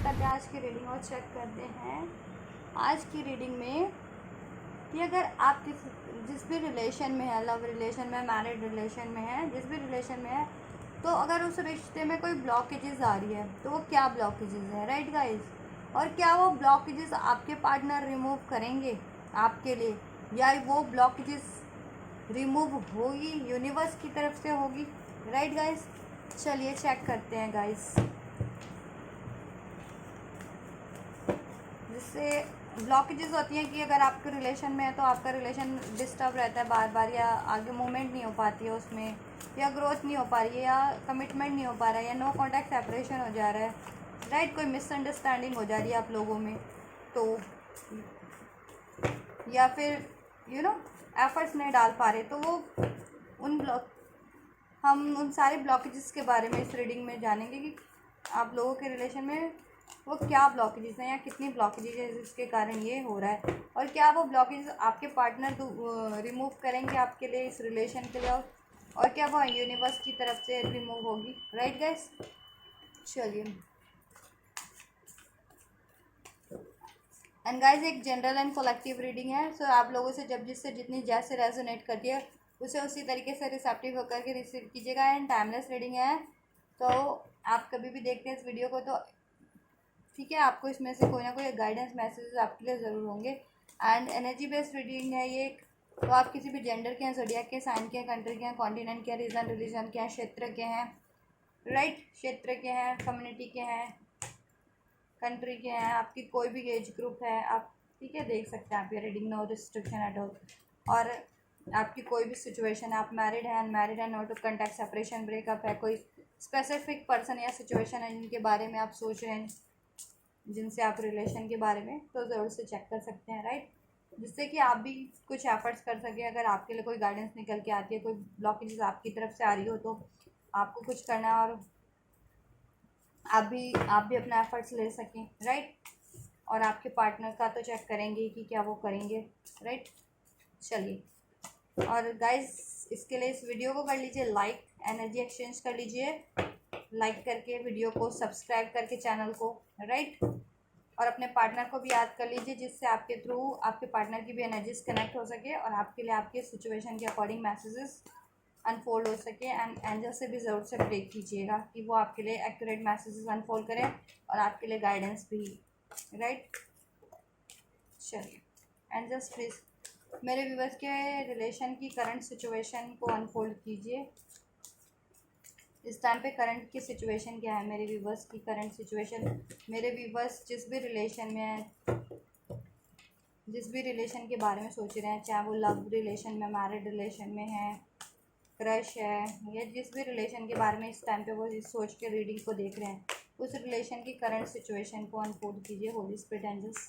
करते हैं आज की रीडिंग और चेक करते हैं आज की रीडिंग में कि अगर आप जिस भी रिलेशन में है, लव रिलेशन में, मैरिड रिलेशन में है, जिस भी रिलेशन में है, तो अगर उस रिश्ते में कोई ब्लॉकेजेस आ रही है तो वो क्या ब्लॉकेजेस है, राइट गाइस। और क्या वो ब्लॉकेजेस आपके पार्टनर रिमूव करेंगे आपके लिए, या वो ब्लॉकेजेस रिमूव होगी यूनिवर्स की तरफ से होगी, राइट गाइस। चलिए चेक करते हैं गाइस। जिससे ब्लॉकेजेस होती हैं कि अगर आपके रिलेशन में है तो आपका रिलेशन डिस्टर्ब रहता है बार बार, या आगे मूवमेंट नहीं हो पाती है उसमें, या ग्रोथ नहीं हो पा रही है, या कमिटमेंट नहीं हो पा रहा है, या नो कॉन्टैक्ट सेपरेशन हो जा रहा है, राइट। कोई मिसअंडरस्टैंडिंग हो जा रही है आप लोगों में, तो या फिर एफर्ट्स नहीं डाल पा रहे, तो वो हम उन सारे ब्लॉकेजेस के बारे में इस रीडिंग में जानेंगे कि आप लोगों के रिलेशन में वो क्या ब्लॉकेजेस हैं या कितनी ब्लॉकेजेस है जिसके कारण ये हो रहा है, और क्या वो ब्लॉकेजेस आपके पार्टनर रिमूव करेंगे आपके लिए इस रिलेशन के लिए, और क्या वो यूनिवर्स की तरफ से रिमूव होगी, राइट गाइस। चलिए, एंड गाइस एक जनरल एंड कलेक्टिव रीडिंग है, सो आप लोगों से जिससे जितनी जैसे रेजोनेट करती है उसे उसी तरीके से रिसेप्टिव होकर के रिसीव कीजिएगा। एंड टाइमलेस रीडिंग है, तो आप कभी भी देखते हैं इस वीडियो को तो ठीक है, आपको इसमें से कोई ना कोई गाइडेंस मैसेजेस आपके लिए ज़रूर होंगे। एंड एनर्जी बेस्ड रीडिंग है ये, तो आप किसी भी जेंडर के हैं, ज़ोडिएक के, साइन के हैं, कंट्री के हैं, कॉन्टिनेंट के हैं, रीजन रिलीजन के हैं, क्षेत्र के हैं, राइट, क्षेत्र के हैं, कम्युनिटी के हैं, कंट्री के हैं, आपकी कोई भी एज ग्रुप है, आप ठीक है देख सकते हैं आप ये reading, no restriction at all. और आपकी कोई भी सिचुएशन है, आप मैरिड हैं, अनमैरिड हैं, no to contact, separation, breakup है, कोई स्पेसिफिक पर्सन या सिचुएशन है जिनके बारे में आप सोच रहे हैं, जिनसे आप रिलेशन के बारे में, तो ज़रूर से चेक कर सकते हैं, राइट। जिससे कि आप भी कुछ एफर्ट्स कर सकें। अगर आपके लिए कोई गाइडेंस निकल के आती है, कोई ब्लॉकेजेस आपकी तरफ से आ रही हो, तो आपको कुछ करना है और आप भी अपना एफर्ट्स ले सकें, राइट। और आपके पार्टनर का तो चेक करेंगे कि क्या वो करेंगे, राइट। चलिए, और गाइस इसके लिए इस वीडियो को कर लीजिए लाइक, एनर्जी एक्सचेंज कर लीजिए लाइक करके वीडियो को, सब्सक्राइब करके चैनल को, राइट। और अपने पार्टनर को भी याद कर लीजिए जिससे आपके थ्रू आपके पार्टनर की भी एनर्जीज कनेक्ट हो सके और आपके लिए आपके सिचुएशन के अकॉर्डिंग मैसेजेस अनफोल्ड हो सके। एंड एंजल से भी ज़रूर से प्रे कीजिएगा कि वो आपके लिए एक्यूरेट मैसेजेस अनफोल्ड करें और आपके लिए गाइडेंस भी, राइट। चलिए, एंजल्स प्लीज़ मेरे व्यूअर्स के रिलेशन की करंट सिचुएशन को अनफोल्ड कीजिए। इस टाइम पे करंट की सिचुएशन क्या है मेरे व्यूवर्स की, करंट सिचुएशन। मेरे व्यूवर्स जिस भी रिलेशन में है, जिस भी रिलेशन के बारे में सोच रहे हैं, चाहे वो लव रिलेशन में, मैरिड रिलेशन में है, क्रश है, या जिस भी रिलेशन के बारे में इस टाइम पे वो इस सोच के रीडिंग को देख रहे हैं, उस रिलेशन की करंट सिचुएशन को अनफोल्ड कीजिए होली स्पिरिट एंजल्स।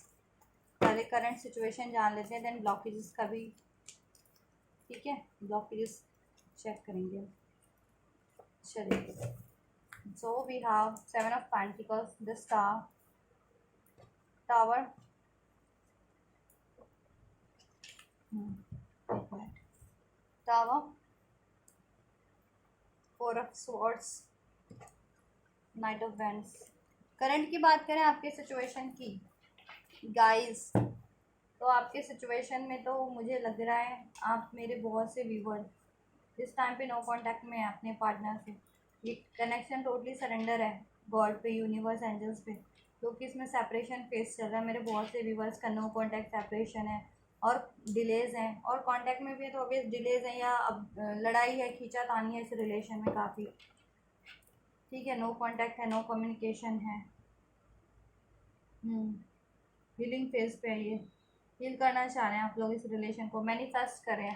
पहले करंट सिचुएशन जान लेते हैं, देन ब्लॉकेजेस का भी, ठीक है, ब्लॉकेजेस चेक करेंगे। चलिए, so we have Seven of Pentacles, the Star, Tower, Tower, Four of Swords, Knight of Wands। Current की बात करें आपके सिचुएशन की गाइस, तो आपके सिचुएशन में तो मुझे लग रहा है आप मेरे बहुत से व्यूवर इस टाइम पे नो कांटेक्ट में है अपने पार्टनर से। ये कनेक्शन टोटली सरेंडर है गॉड पे, यूनिवर्स, एंजल्स पे, क्योंकि इसमें सेपरेशन फेस चल रहा है। मेरे बहुत से व्यूवर्स का नो कांटेक्ट सेपरेशन है और डिलेज हैं, और कांटेक्ट में भी है तो ऑब्वियस डिलेज हैं, या अब लड़ाई है, खींचातानी है इस रिलेशन में काफ़ी, ठीक है। नो कांटेक्ट है, नो कम्युनिकेशन है, हीलिंग फेज पे है ये। हील करना चाह रहे हैं आप लोग इस रिलेशन को, मैनिफेस्ट करें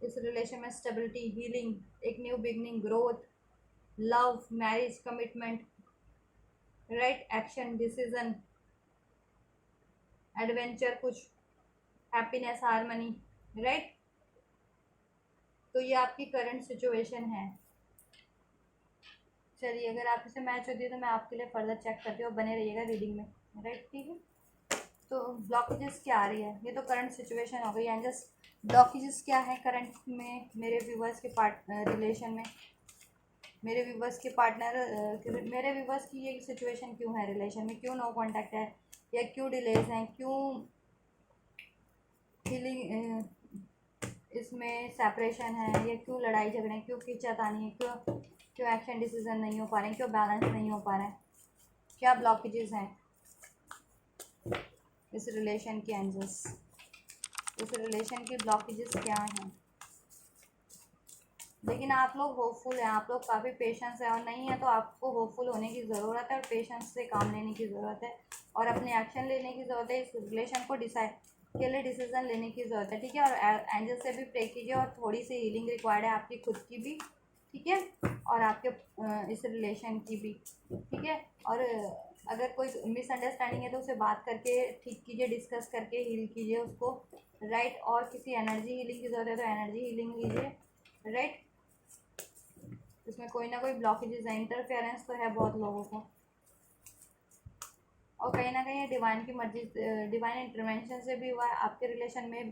इस रिलेशन में स्टेबिलिटी, हीलिंग, एक new beginning, growth, love, marriage, commitment, right, action, decision, adventure, कुछ हैप्पीनेस, हारमनी, राइट। तो ये आपकी करंट सिचुएशन है। चलिए, अगर आप इसे मैच होती है तो मैं आपके लिए फर्दर चेक करती हूँ, बने रहिएगा रीडिंग में, राइट, ठीक है। तो ब्लॉकेजेस क्या आ रही है, ये तो करंट सिचुएशन हो गई। एंड जस्ट ब्लॉकेजेस क्या है करंट में मेरे व्यूवर्स के रिलेशन में, मेरे व्यूवर्स के पार्टनर मेरे व्यूवर्स की ये सिचुएशन क्यों है, रिलेशन में क्यों नो कांटेक्ट है, या क्यों डिलेज हैं, क्यों फीलिंग इसमें सेपरेशन है, या क्यों लड़ाई झगड़े, क्यों खींचातानी है, क्यों क्यों एक्शन डिसीजन नहीं हो पा रहे हैं, क्यों बैलेंस नहीं हो पा रहा है, क्या ब्लॉकेजेस हैं इस रिलेशन के एंजल्स, इस रिलेशन की ब्लॉकेजेस क्या हैं। लेकिन आप लोग होपफुल हैं, आप लोग काफ़ी पेशेंस है, और नहीं है तो आपको होपफुल होने की ज़रूरत है और पेशेंस से काम लेने की ज़रूरत है और अपने एक्शन लेने की ज़रूरत है। इस रिलेशन को डिसाइड के लिए डिसीजन लेने की ज़रूरत है, ठीक है। और एंजल से भी प्रे कीजिए, और थोड़ी सी हीलिंग रिक्वायर्ड है आपकी खुद की भी, ठीक है, और आपके इस रिलेशन की भी, ठीक है। और अगर कोई मिसअंडरस्टैंडिंग है तो उसे बात करके ठीक कीजिए, डिस्कस करके हील कीजिए उसको, राइट। और किसी एनर्जी हीलिंग की ज़रूरत है तो एनर्जी हीलिंग लीजिए, राइट। इसमें कोई ना कोई ब्लॉकेजेस है, इंटरफेरेंस तो है बहुत लोगों को, और कहीं ना कहीं डिवाइन की मर्जी, डिवाइन इंटरवेंशन से भी हुआ है आपके रिलेशन में,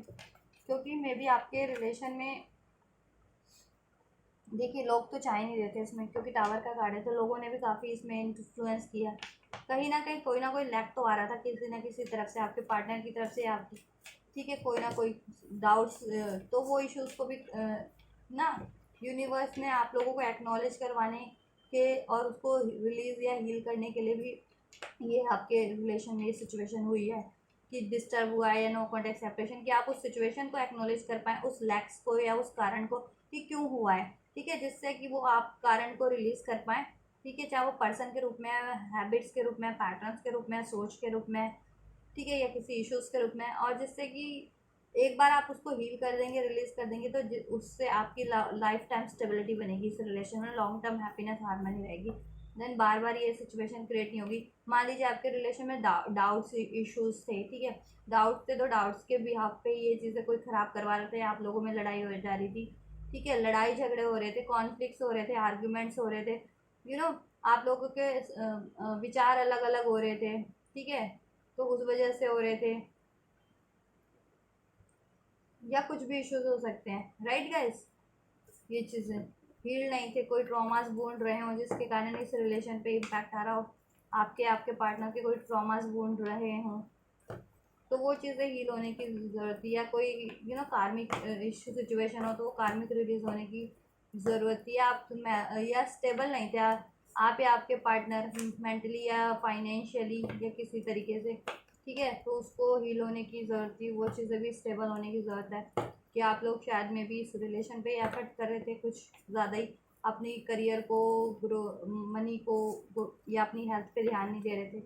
क्योंकि मे बी आपके रिलेशन में देखिए लोग तो चाह नहीं देते इसमें, क्योंकि टावर का कार्ड है तो लोगों ने भी काफ़ी इसमें इन्फ्लुएंस किया, कहीं ना कहीं कोई ना कोई लैक तो आ रहा था किसी ना किसी तरफ से, आपके पार्टनर की तरफ से आपकी, ठीक है, कोई ना कोई डाउट्स, तो वो इश्यूज़ को भी ना यूनिवर्स ने आप लोगों को एक्नॉलेज करवाने के और उसको रिलीज या हील करने के लिए भी ये आपके रिलेशन में ये सिचुएशन हुई है कि डिस्टर्ब हुआ है या नो कॉन्टेक्ट सेपरेशन, कि आप उस सिचुएशन को एक्नॉलेज कर पाएँ, उस लैक्स को या उस कारण को कि क्यों हुआ है, ठीक है, जिससे कि वो आप कारण को रिलीज कर पाएँ, ठीक है, चाहे वो पर्सन के रूप में, हैबिट्स के रूप में, पैटर्न्स के रूप में, सोच के रूप में, ठीक है, या किसी इश्यूज़ के रूप में, और जिससे कि एक बार आप उसको हील कर देंगे, रिलीज कर देंगे, तो उससे आपकी लाइफ टाइम स्टेबिलिटी बनेगी, इस रिलेशन में लॉन्ग टर्म हैप्पीनेस, हारमनी रहेगी, देन बार बार ये सिचुएशन क्रिएट नहीं होगी। मान लीजिए आपके रिलेशन में डाउट्स इश्यूज थे, ठीक है, डाउट्स थे तो डाउट्स के बिहाफ पे ये चीज़ें कोई ख़राब करवा रहे थे, आप लोगों में लड़ाई हो जा रही थी, ठीक है, लड़ाई झगड़े हो रहे थे, कॉन्फ्लिक्ट्स हो रहे थे, आर्ग्यूमेंट्स हो रहे थे, आप लोगों के विचार अलग अलग हो रहे थे, ठीक है, तो उस वजह से हो रहे थे, या कुछ भी इश्यूज हो सकते हैं, राइट गाइस। ये चीज़ें हील नहीं थे, कोई ट्रॉमास बूंद रहे हों जिसके कारण इस रिलेशन पे इम्पैक्ट आ रहा हो, आपके आपके पार्टनर के कोई ट्रॉमास बूंद रहे हों, तो वो चीज़ें हील होने की ज़रूरत थी, या कोई कार्मिक इश्यू सिचुएशन हो तो वो कार्मिक रिलीज होने की ज़रूरत थी, या स्टेबल नहीं थे आप या आपके पार्टनर मेंटली या फाइनेंशियली या किसी तरीके से, ठीक है, तो उसको हील होने की ज़रूरत थी, वो चीज़ें भी स्टेबल होने की ज़रूरत है, कि आप लोग शायद में भी इस रिलेशन पे एफर्ट कर रहे थे कुछ ज़्यादा ही, अपनी करियर को ग्रो, मनी को या अपनी हेल्थ पे ध्यान नहीं दे रहे थे,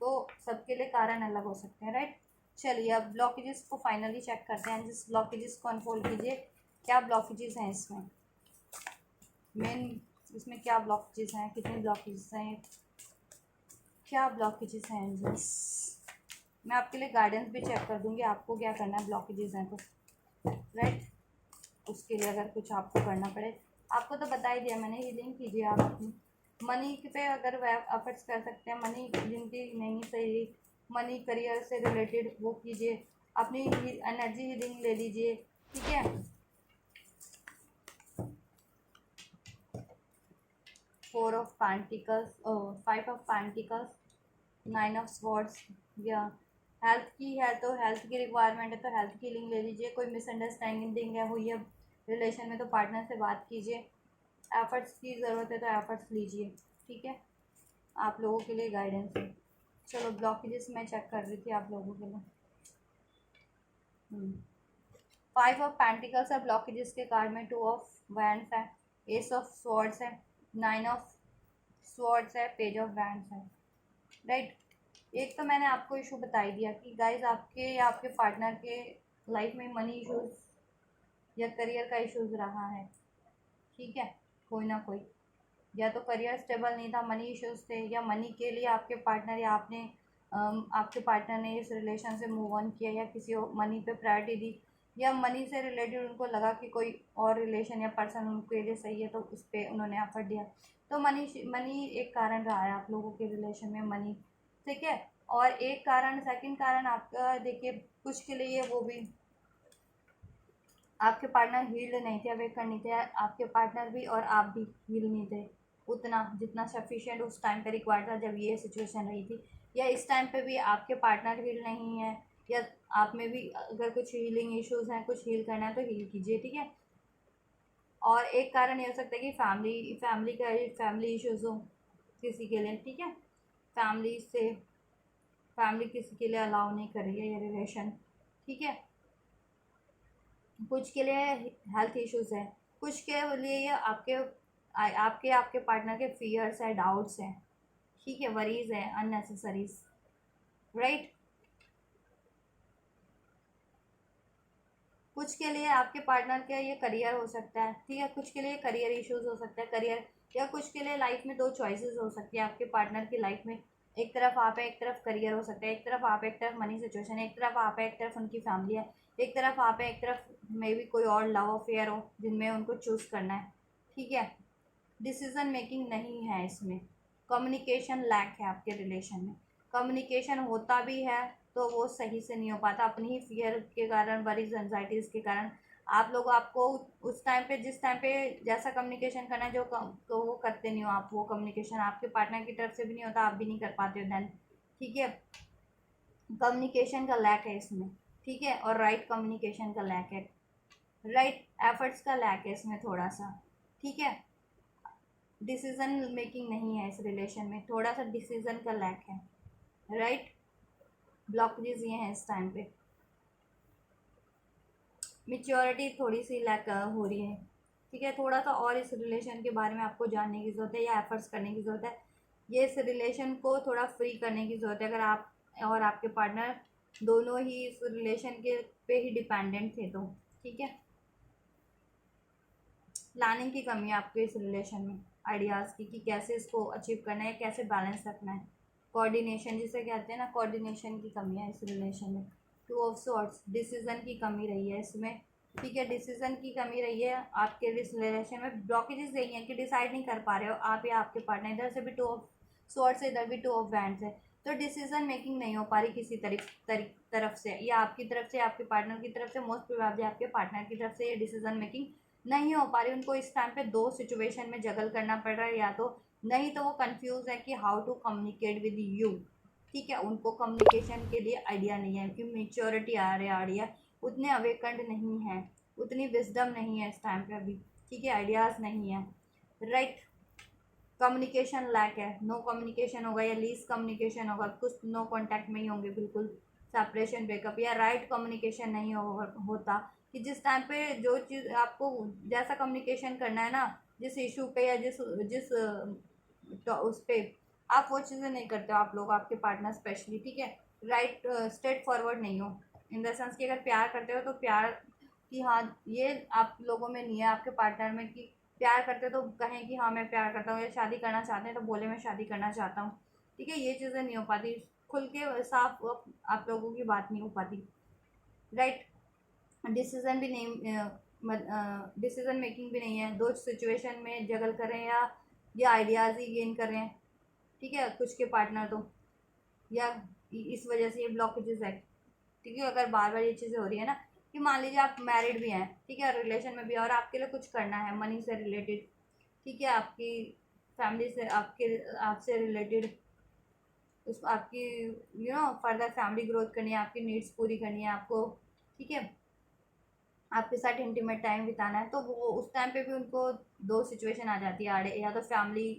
तो सबके लिए कारण अलग हो सकते हैं, राइट। चलिए अब ब्लॉकेजेस को फाइनली चेक करते हैं, जिस ब्लॉकेजेस को अनफोल्ड कीजिए, क्या ब्लॉकेजेस हैं इसमें, मेन इसमें क्या ब्लॉकेजेस हैं, कितने ब्लॉकेजेस हैं, क्या ब्लॉकेजेस हैं एंजल्स। मैं आपके लिए गाइडेंस भी चेक कर दूंगी, आपको क्या करना है ब्लॉकेजेस हैं तो, राइट, उसके लिए अगर कुछ आपको करना पड़े, आपको तो बता ही दिया मैंने, हीलिंग कीजिए आप अपनी, मनी पे अगर एफर्ट्स कर सकते हैं, मनी जिनकी नहीं सही, मनी करियर से रिलेटेड वो कीजिए, अपनी एनर्जी हीलिंग ले लीजिए, ठीक है। 4 of pentacles, 5 of pentacles, 9 of swords, या हेल्थ की है तो हेल्थ की रिक्वायरमेंट है तो हेल्थ की हीलिंग ले लीजिए, कोई मिसअंडरस्टैंडिंग है हुई है रिलेशन में तो पार्टनर से बात कीजिए, एफर्ट्स की ज़रूरत है तो एफर्ट्स लीजिए, ठीक है, आप लोगों के लिए गाइडेंस है। चलो ब्लॉकेजेस मैं चेक कर रही थी आप लोगों के लिए। 5 ऑफ पेंटिकल्स है ब्लॉकेजेस के कार्ड में, 2 ऑफ वैंड्स है, एस ऑफ स्वॉर्ड्स है, 9 ऑफ स्वॉर्ड्स है, पेज ऑफ वैंड्स है, राइट। एक तो मैंने आपको इशू बता ही दिया कि गाइज आपके या आपके पार्टनर के लाइफ में मनी इश्यूज या करियर का इश्यूज रहा है, ठीक है, कोई ना कोई, या तो करियर स्टेबल नहीं था, मनी इश्यूज थे, या मनी के लिए आपके पार्टनर या आपके पार्टनर ने इस रिलेशन से मूव ऑन किया, या किसी और मनी पे प्रायोरिटी दी, या मनी से रिलेटेड उनको लगा कि कोई और रिलेशन या पर्सन उनके लिए सही है तो उस पर उन्होंने एफर्ट दिया, तो मनी मनी एक कारण रहा है आप लोगों के रिलेशन में, मनी, ठीक है। और एक कारण, सेकंड कारण आपका देखिए कुछ के लिए वो भी आपके पार्टनर हील्ड नहीं थे, अवेकन नहीं थे, आपके पार्टनर भी और आप भी हील नहीं थे उतना जितना सफिशिएंट उस टाइम पे रिक्वायर्ड था जब ये सिचुएशन रही थी। या इस टाइम पे भी आपके पार्टनर हील नहीं है, या आप में भी अगर कुछ हीलिंग इश्यूज हैं, कुछ हील करना है तो हील कीजिए, ठीक है। और एक कारण ये हो सकता है कि फैमिली इश्यूज हो किसी के लिए, ठीक है। फैमिली से फैमिली किसी के लिए अलाउ नहीं कर रही है ये रिलेशन, ठीक है। कुछ के लिए हेल्थ इश्यूज है, कुछ के लिए ये आपके पार्टनर के फियर्स है, डाउट्स हैं, ठीक है, वरीज है, अननेसेसरीज, राइट। कुछ के लिए आपके पार्टनर का ये करियर हो सकता है, ठीक है। कुछ के लिए करियर इश्यूज हो सकता है, करियर, या कुछ के लिए लाइफ में दो चॉइसेस हो सकती है आपके पार्टनर की लाइफ में। एक तरफ आप है, एक तरफ करियर हो सकता है, एक तरफ आप है, एक तरफ मनी सिचुएशन है, एक तरफ आप है, एक तरफ उनकी फैमिली है, एक तरफ आप है, एक तरफ मे भी कोई और लव अफेयर हो जिनमें उनको चूज़ करना है, ठीक है। डिसीजन मेकिंग नहीं है इसमें, कम्युनिकेशन लैक है आपके रिलेशन में। कम्युनिकेशन होता भी है तो वो सही से नहीं हो पाता, अपनी ही फियर के कारण, वरीज, एंजाइटीज़ के कारण। आप लोग आपको उस टाइम पे, जिस टाइम पे जैसा कम्युनिकेशन करना है तो वो करते नहीं हो आप, वो कम्युनिकेशन आपके पार्टनर की तरफ से भी नहीं होता, आप भी नहीं कर पाते हो देन, ठीक है। कम्युनिकेशन का लैक है इसमें, ठीक है, और राइट कम्युनिकेशन का लैक है, राइट एफर्ट्स का लैक है इसमें थोड़ा सा, ठीक है। डिसीजन मेकिंग नहीं है इस रिलेशन में, थोड़ा सा डिसीजन का लैक है, राइट। ब्लॉकेजेस ये हैं इस टाइम पे, मेच्योरिटी थोड़ी सी लैक हो रही है, ठीक है। थोड़ा सा और इस रिलेशन के बारे में आपको जानने की ज़रूरत है या एफर्ट्स करने की ज़रूरत है, ये इस रिलेशन को थोड़ा फ्री करने की ज़रूरत है। अगर आप और आपके पार्टनर दोनों ही इस रिलेशन के पे ही डिपेंडेंट थे तो, ठीक है। प्लानिंग की कमी है आपके इस रिलेशन में, आइडियाज़ की कि कैसे इसको अचीव करना है, कैसे बैलेंस रखना है। कोऑर्डिनेशन जिसे कहते हैं ना, कोऑर्डिनेशन की कमी है इस रिलेशन में। टू ऑफ सॉर्ट्स, डिसीजन की कमी रही है इसमें, ठीक है। डिसीजन की कमी रही है आपके इस रिलेशन में। ब्लॉकेजेस यही हैं कि डिसाइड नहीं कर पा रहे हो आप या आपके पार्टनर, इधर से भी टू ऑफ सॉर्ट्स है, इधर भी टू ऑफ वैंड्स है, तो डिसीजन मेकिंग नहीं हो पा रही किसी तरफ से, या आपकी तरफ से, आपके पार्टनर की तरफ से, मोस्ट प्रोबेबली आपके पार्टनर की तरफ से ये डिसीजन मेकिंग नहीं हो पा रही। उनको इस टाइम पे दो सिचुएशन में जगल करना पड़ रहा है, या तो नहीं तो वो कंफ्यूज है कि how to communicate with you, ठीक है। उनको कम्युनिकेशन के लिए आइडिया नहीं है, क्योंकि मेच्योरिटी आ रहा है, आइडिया उतने अवेकंड नहीं है, उतनी विजडम नहीं है इस टाइम पे अभी, ठीक है। आइडियाज़ नहीं है, राइट। कम्युनिकेशन लैक है, नो कम्युनिकेशन होगा या लीस्ट कम्युनिकेशन होगा, कुछ नो कांटेक्ट में ही होंगे बिल्कुल, सेपरेशन, ब्रेकअप, या राइट कम्युनिकेशन नहीं होता कि जिस टाइम पे जो चीज़ आपको जैसा कम्युनिकेशन करना है ना, जिस इशू पे या जिस जिस तो उस पे आप वो चीज़ें नहीं करते हो, आप लोग, आपके पार्टनर स्पेशली, ठीक है। राइट स्ट्रेट फॉरवर्ड नहीं हो, इन द सेंस कि अगर प्यार करते हो तो प्यार कि हाँ, ये आप लोगों में नहीं है, आपके पार्टनर में, कि प्यार करते तो कहें कि हाँ मैं प्यार करता हूँ, या शादी करना चाहते हैं तो बोले मैं शादी करना चाहता हूँ, ठीक है। ये चीज़ें नहीं हो पाती, खुल के साफ आप लोगों की बात नहीं हो पाती, राइट। डिसीजन भी नहीं, डिसीजन मेकिंग भी नहीं है, दो सिचुएशन में जगल कर रहे हैं, या ये आइडियाज़ ही गेन कर रहे हैं, ठीक है, कुछ के पार्टनर तो, या इस वजह से ये ब्लॉकेजेस है, ठीक है। अगर बार बार ये चीज़ें हो रही है ना, कि मान लीजिए आप मैरिड भी हैं, ठीक है, रिलेशन में भी, और आपके लिए कुछ करना है मनी से रिलेटेड, ठीक है, आपकी फैमिली से, आपसे रिलेटेड, उस आपकी फर्दर फैमिली ग्रोथ करनी है, आपकी नीड्स पूरी करनी है आपको, ठीक है, आपके साथ इंटीमेट टाइम बिताना है, तो वो उस टाइम पे भी उनको दो सिचुएशन आ जाती है आड़े, या तो फैमिली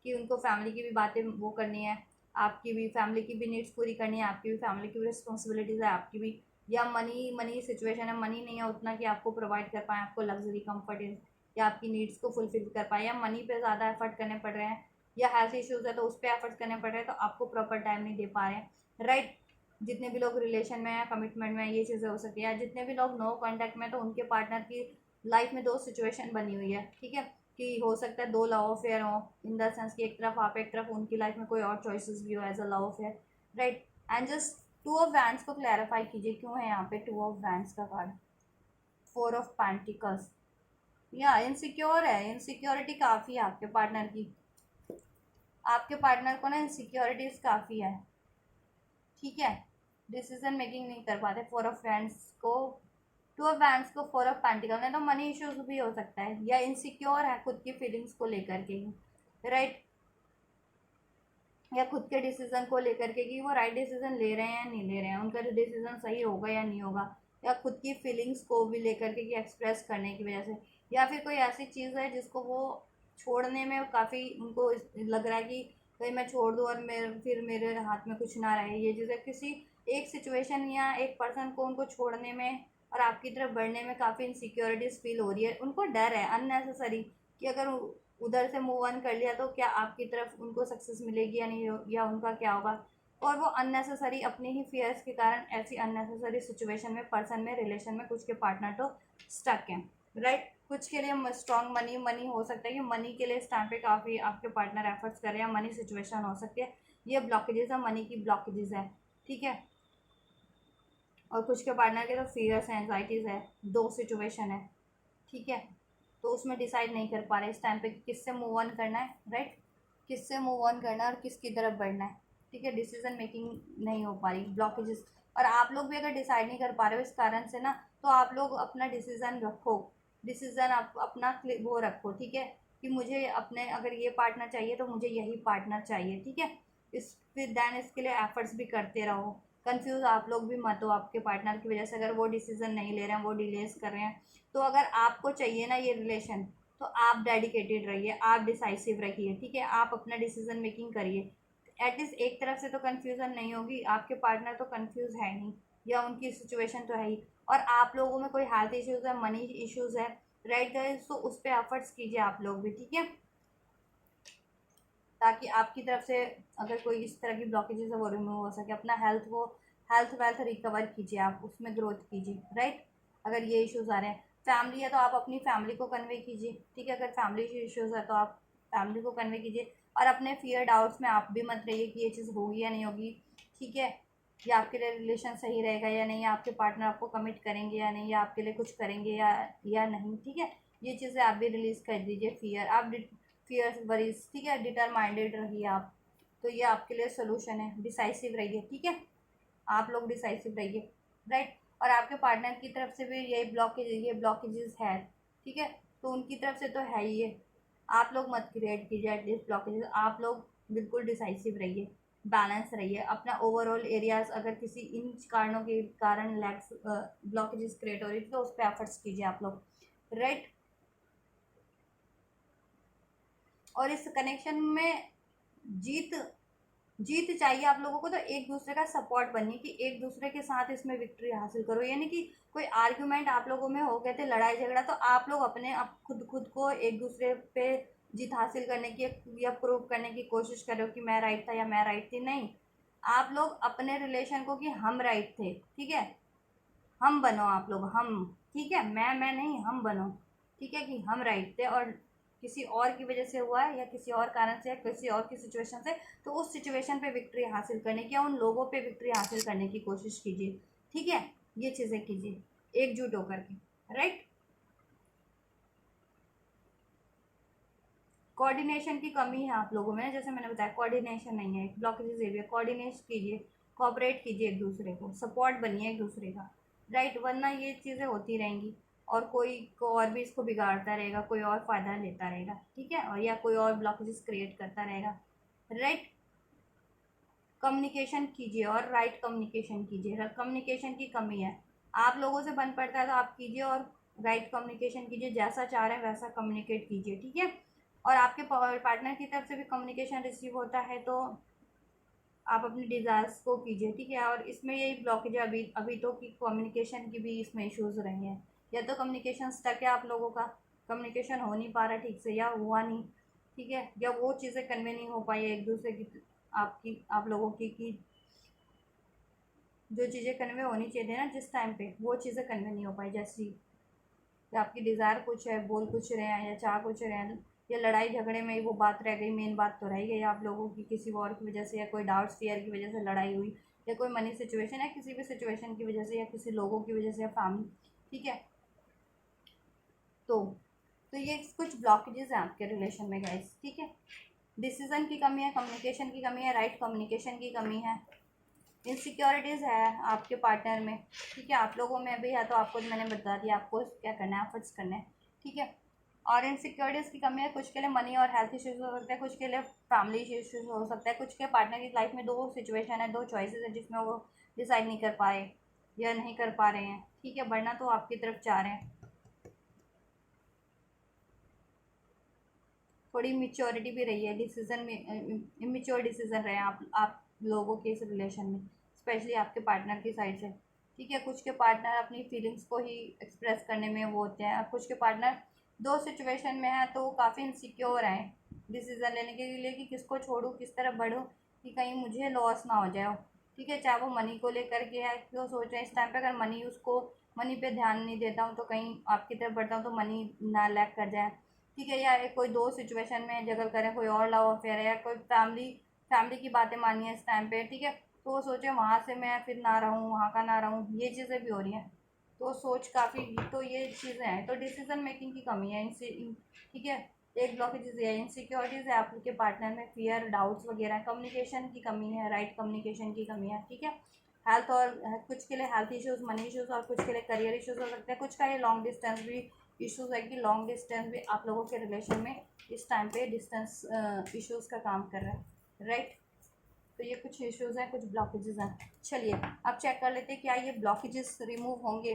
की, उनको फैमिली की भी बातें वो करनी है, आपकी भी फैमिली की भी नीड्स पूरी करनी है, आपकी भी फैमिली की भी रिस्पॉन्सिबिलिटीज़ है, आपकी भी, या मनी मनी सिचुएशन है, मनी नहीं है उतना कि आपको प्रोवाइड कर पाए, आपको लग्जरी कंफर्ट, या आपकी नीड्स को फुलफिल कर पाए, या मनी पे ज़्यादा एफर्ट करने पड़ रहे हैं, या हेल्थ इश्यूज़ है तो उस पर एफर्ट करने पड़ रहे हैं, तो आपको प्रॉपर टाइम नहीं दे पा रहे हैं, राइट। जितने भी लोग रिलेशन में हैं, कमिटमेंट में, ये चीज़ें हो सकती है। जितने भी लोग नो कांटेक्ट में, तो उनके पार्टनर की लाइफ में दो सिचुएशन बनी हुई है, ठीक है, कि हो सकता है दो लव अफेयर हो, इन द सेंस कि एक तरफ आप, एक तरफ उनकी लाइफ में कोई और चॉइसेस भी हो as a love affair, right. And just two of wands को क्लैरिफाई कीजिए, क्यों है यहाँ पे टू ऑफ वैंड्स का कार्ड, फोर ऑफ पेंटिकल्स, या इनसिक्योर है, इनसिक्योरिटी काफ़ी है आपके पार्टनर की, आपके पार्टनर को ना इनसिक्योरिटीज़ काफ़ी है, ठीक है। डिसीजन मेकिंग नहीं कर पाते, फोर ऑफ फ्रेंड्स को टू ऑफ बैंड्स को फोर ऑफ पेंटिकल में, तो मनी इश्यूज भी हो सकता है या इनसिक्योर है खुद की फीलिंग्स को लेकर के ही, राइट, या खुद के डिसीजन को लेकर के कि वो राइट डिसीजन ले रहे हैं या नहीं ले रहे हैं, उनका जो डिसीजन सही होगा या नहीं होगा, या खुद की फीलिंग्स को भी लेकर के कि एक्सप्रेस करने की वजह से, या फिर कोई ऐसी चीज़ है जिसको वो छोड़ने में काफ़ी उनको लग रहा है कि भाई मैं छोड़ दूँ और फिर मेरे हाथ में कुछ ना रहे, ये चीज़ें किसी एक सिचुएशन या एक पर्सन को उनको छोड़ने में और आपकी तरफ बढ़ने में काफ़ी इनसिक्योरिटीज़ फील हो रही है, उनको डर है अननेसेसरी कि अगर उधर से मूव ऑन कर लिया तो क्या आपकी तरफ उनको सक्सेस मिलेगी या नहीं, या उनका क्या होगा, और वो अननेसेसरी अपने ही फियर्स के कारण ऐसी अननेसेसरी सिचुएशन में, पर्सन में, रिलेशन में कुछ के पार्टनर तो स्टक हैं, राइट। कुछ के लिए स्ट्रॉन्ग मनी हो सकता है कि मनी के लिए इस टाइम पे काफ़ी आपके पार्टनर एफर्ट्स कर रहे हैं, मनी सिचुएशन हो सकती है, ये ब्लॉकेजेस है, मनी की ब्लॉकेजेस है, ठीक है। और कुछ के पार्टनर के तो फियर्स हैं, एंजाइटीज़ है, दो सिचुएशन है, ठीक है। तो उसमें डिसाइड नहीं कर पा रहे इस टाइम पे कि किससे मूव ऑन करना है, राइट, किससे मूव ऑन करना है और किसकी तरफ बढ़ना है, ठीक है। डिसीजन मेकिंग नहीं हो पा रही, ब्लॉकेजेस, और आप लोग भी अगर डिसाइड नहीं कर पा रहे हो इस कारण से ना, तो आप लोग अपना डिसीजन रखो, डिसीजन आप अपना वो रखो, ठीक है, कि मुझे अपने अगर ये पार्टनर चाहिए तो मुझे यही पार्टनर चाहिए, ठीक है। इस फिर दैन इसके लिए एफर्ट्स भी करते रहो, कंफ्यूज आप लोग भी मत हो आपके पार्टनर की वजह से, अगर वो डिसीजन नहीं ले रहे हैं, वो डिलेज कर रहे हैं, तो अगर आपको चाहिए ना ये रिलेशन, तो आप डेडिकेटेड रहिए, आप डिसाइसिव रहिए, ठीक है, आप अपना डिसीजन मेकिंग करिए, एटलीस्ट एक तरफ से तो कन्फ्यूज़न नहीं होगी, आपके पार्टनर तो कन्फ्यूज़ है नहीं, या उनकी सिचुएशन तो है ही, और आप लोगों में कोई हेल्थ इश्यूज़ है, मनी इश्यूज़ है, राइट गाइस, तो उस पर एफर्ट्स कीजिए आप लोग भी, ठीक है, ताकि आपकी तरफ से अगर कोई इस तरह की ब्लॉकेजेस है वो रिमूव हो सके, अपना हेल्थ वेल्थ रिकवर कीजिए, आप उसमें ग्रोथ कीजिए, राइट। अगर ये इश्यूज़ आ रहे हैं, फैमिली है तो आप अपनी फैमिली को कन्वे कीजिए, ठीक है, अगर फैमिली इश्यूज़ है तो आप फैमिली को कन्वे कीजिए, और अपने फियर डाउट्स में आप भी मत रहिए कि ये चीज़ होगी या नहीं होगी, ठीक है, या आपके लिए रिलेशन सही रहेगा या नहीं, या आपके पार्टनर आपको कमिट करेंगे या नहीं, या आपके लिए कुछ करेंगे या नहीं, ठीक है। ये चीज़ें आप भी रिलीज़ कर दीजिए, फियर आप फियर्स वरीज, ठीक है, डिटरमाइंडेड रहिए आप, तो ये आपके लिए सोल्यूशन है, डिसाइसिव रहिए, ठीक है, आप लोग डिसाइसिव रहिए, राइट। और आपके पार्टनर की तरफ से भी ये ब्लॉकेजेस है, ठीक है, तो उनकी तरफ से तो है ही है, आप लोग मत क्रिएट कीजिए एटलीस्ट ब्लॉकेजेस, आप लोग बिल्कुल डिसाइसिव रहिए, बैलेंस रहिए, अपना ओवरऑल एरियाज अगर किसी इन कारणों के कारण लैक्स ब्लॉकेजेस क्रिएट हो रही थी तो उस पर एफर्ट्स कीजिए आप लोग, राइट। और इस कनेक्शन में जीत जीत चाहिए आप लोगों को, तो एक दूसरे का सपोर्ट बनिए कि एक दूसरे के साथ इसमें विक्ट्री हासिल करो, यानी कि कोई आर्ग्यूमेंट आप लोगों में हो गए थे, लड़ाई झगड़ा, तो आप लोग अपने आप खुद को एक दूसरे पे जीत हासिल करने की या प्रूव करने की कोशिश करो कि मैं राइट था या मैं राइट थी, नहीं, आप लोग अपने रिलेशन को कि हम राइट थे, ठीक है, हम बनो आप लोग, हम, ठीक है, मैं नहीं, हम बनो, ठीक है, कि हम राइट थे और किसी और की वजह से हुआ है या किसी और कारण से या किसी और की सिचुएशन से, तो उस सिचुएशन पे विक्ट्री हासिल करने की या उन लोगों पे विक्ट्री हासिल करने की कोशिश कीजिए, ठीक है, ये चीज़ें कीजिए एकजुट होकर के, राइट। कोऑर्डिनेशन की कमी है आप लोगों में, जैसे मैंने बताया कोऑर्डिनेशन नहीं है, ब्लॉकेजेस एरिया, कोऑर्डिनेट कीजिए, कोऑपरेट कीजिए एक दूसरे को, सपोर्ट बनिए एक दूसरे का, राइट, वरना ये चीज़ें होती रहेंगी और कोई को और भी इसको बिगाड़ता रहेगा, कोई और फ़ायदा लेता रहेगा, ठीक है, और या कोई और ब्लॉकेजेस क्रिएट करता रहेगा, राइट। कम्युनिकेशन कीजिए और राइट कम्युनिकेशन कीजिए, कम्युनिकेशन की कमी है, आप लोगों से बन पड़ता है तो आप कीजिए और राइट कम्युनिकेशन कीजिए, जैसा चाह रहे हैं वैसा कम्युनिकेट कीजिए, ठीक है। और आपके पार्टनर की तरफ से भी कम्युनिकेशन रिसीव होता है तो आप अपने डिज़ायर्स को कीजिए, ठीक है। और इसमें यही ब्लॉकेज है अभी अभी तो कि कम्युनिकेशन की भी इसमें इश्यूज़ रहे हैं, या तो कम्युनिकेशन स्टक है आप लोगों का, कम्युनिकेशन हो नहीं पा रहा ठीक से या हुआ नहीं, ठीक है, या वो चीज़ें कन्वे नहीं हो पाई एक दूसरे की, आपकी आप लोगों की, कि जो चीज़ें कन्वे होनी चाहिए थी ना जिस टाइम पे, वो चीज़ें कन्वे नहीं हो पाई, जैसी कि आपकी डिज़ायर कुछ है, बोल कुछ रहे हैं या चाह कुछ रहे हैं, या लड़ाई झगड़े में ही वो बात रह गई, मेन बात तो रह गई आप लोगों की किसी और की वजह से, या कोई डाउट्स फियर की वजह से लड़ाई हुई, या कोई मनी सिचुएशन या किसी भी सिचुएशन की वजह से या किसी लोगों की वजह से या फैमिली, ठीक है। तो ये कुछ ब्लॉकेजेस हैं आपके रिलेशन में गाइस, ठीक है। डिसीजन की कमी है, कम्युनिकेशन की कमी है, राइट कम्युनिकेशन की कमी है, इनसिक्योरिटीज़ है आपके पार्टनर में, ठीक है, आप लोगों में भी है, तो आपको मैंने बता दिया आपको क्या करना है, एफर्ट्स करना है, ठीक है। और इनसिक्योरिटीज़ की कमी है, कुछ के लिए मनी और हेल्थ इश्यूज हो सकते हैं, कुछ के लिए फैमिली इश्यूज हो सकता है, कुछ के पार्टनर की लाइफ में दो सिचुएशन है, दो चॉइसेस है जिसमें वो डिसाइड नहीं कर पाए या नहीं कर पा रहे हैं, ठीक है, बढ़ना तो आपकी तरफ चाह रहे हैं। थोड़ी मिच्योरिटी भी रही है डिसीजन में, इमेच्योर डिसीजन रहे हैं आप लोगों के इस रिलेशन में, स्पेशली आपके पार्टनर की साइड से, ठीक है। कुछ के पार्टनर अपनी फीलिंग्स को ही एक्सप्रेस करने में वो होते हैं, और कुछ के पार्टनर दो सिचुएशन में है तो वो काफ़ी इनसिक्योर हैं डिसीज़न लेने के लिए कि किसको छोड़ूं, किस तरफ बढ़ूं, कि कहीं मुझे लॉस ना हो जाए, ठीक है। चाहे वो मनी को लेकर के है, तो सोच रहे हैं इस टाइम पे अगर मनी पे ध्यान नहीं देता हूँ तो कहीं आपकी तरफ बढ़ता हूँ तो मनी ना लैक कर जाए, ठीक है। या कोई दो सिचुएशन में जगल करें, कोई और लव अफेयर है, या कोई फैमिली फैमिली की बातें मानी है इस टाइम पे, ठीक है। तो वो सोचे वहाँ से मैं फिर ना रहूँ, वहाँ का ना रहूँ, ये चीज़ें भी हो रही हैं, तो सोच काफ़ी, तो ये चीज़ें हैं, तो डिसीजन मेकिंग की कमी है इनसे, ठीक है। एक ब्लॉकेज है, इनसिक्योरिटीज़ है आपके पार्टनर में, फियर डाउट्स वगैरह, कम्युनिकेशन की कमी है, राइट कम्युनिकेशन की कमी है, ठीक है। हेल्थ और कुछ के लिए हेल्थ इश्यूज, मनी इश्यूज, और कुछ के लिए करियर इश्यूज हो सकते हैं, कुछ का ये लॉन्ग डिस्टेंस भी इश्यूज है कि लॉन्ग डिस्टेंस भी आप लोगों के रिलेशन में इस टाइम पे डिस्टेंस इश्यूज का काम कर रहा है, राइट। तो ये कुछ इश्यूज हैं, कुछ ब्लॉकेजेस हैं। चलिए अब चेक कर लेते हैं क्या ये ब्लॉकेजेस रिमूव होंगे।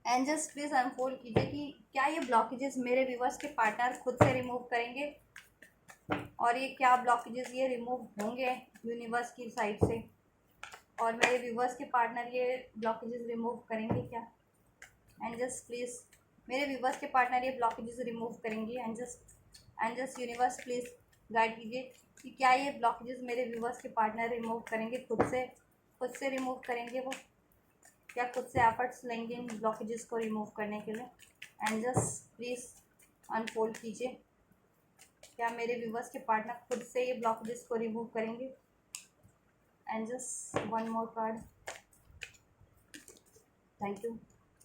एंजल्स प्लीज अनफोल्ड कीजिए कि क्या ये ब्लॉकेजेस मेरे व्यूवर्स के पार्टनर खुद से रिमूव करेंगे, और ये क्या ब्लॉकेजेस ये रिमूव होंगे यूनिवर्स की साइड से, और मेरे व्यूवर्स के पार्टनर ये ब्लॉकेजेस रिमूव करेंगे क्या। एंजल्स प्लीज़, मेरे व्यूवर्स के पार्टनर ये ब्लॉकेजेस रिमूव करेंगे। Angels, angels universe please guide कीजिए कि क्या ये ब्लॉकेजेस मेरे व्यूवर्स के पार्टनर रिमूव करेंगे, खुद से रिमूव करेंगे वो, क्या खुद से एफर्ट्स लेंगे इन ब्लॉकेजेस को रिमूव करने के लिए। एंजल्स प्लीज़ अनफोल्ड कीजिए, क्या मेरे व्यूवर्स के पार्टनर खुद से ये ब्लॉकेजेस को रिमूव करेंगे। Angels, one more card, thank you.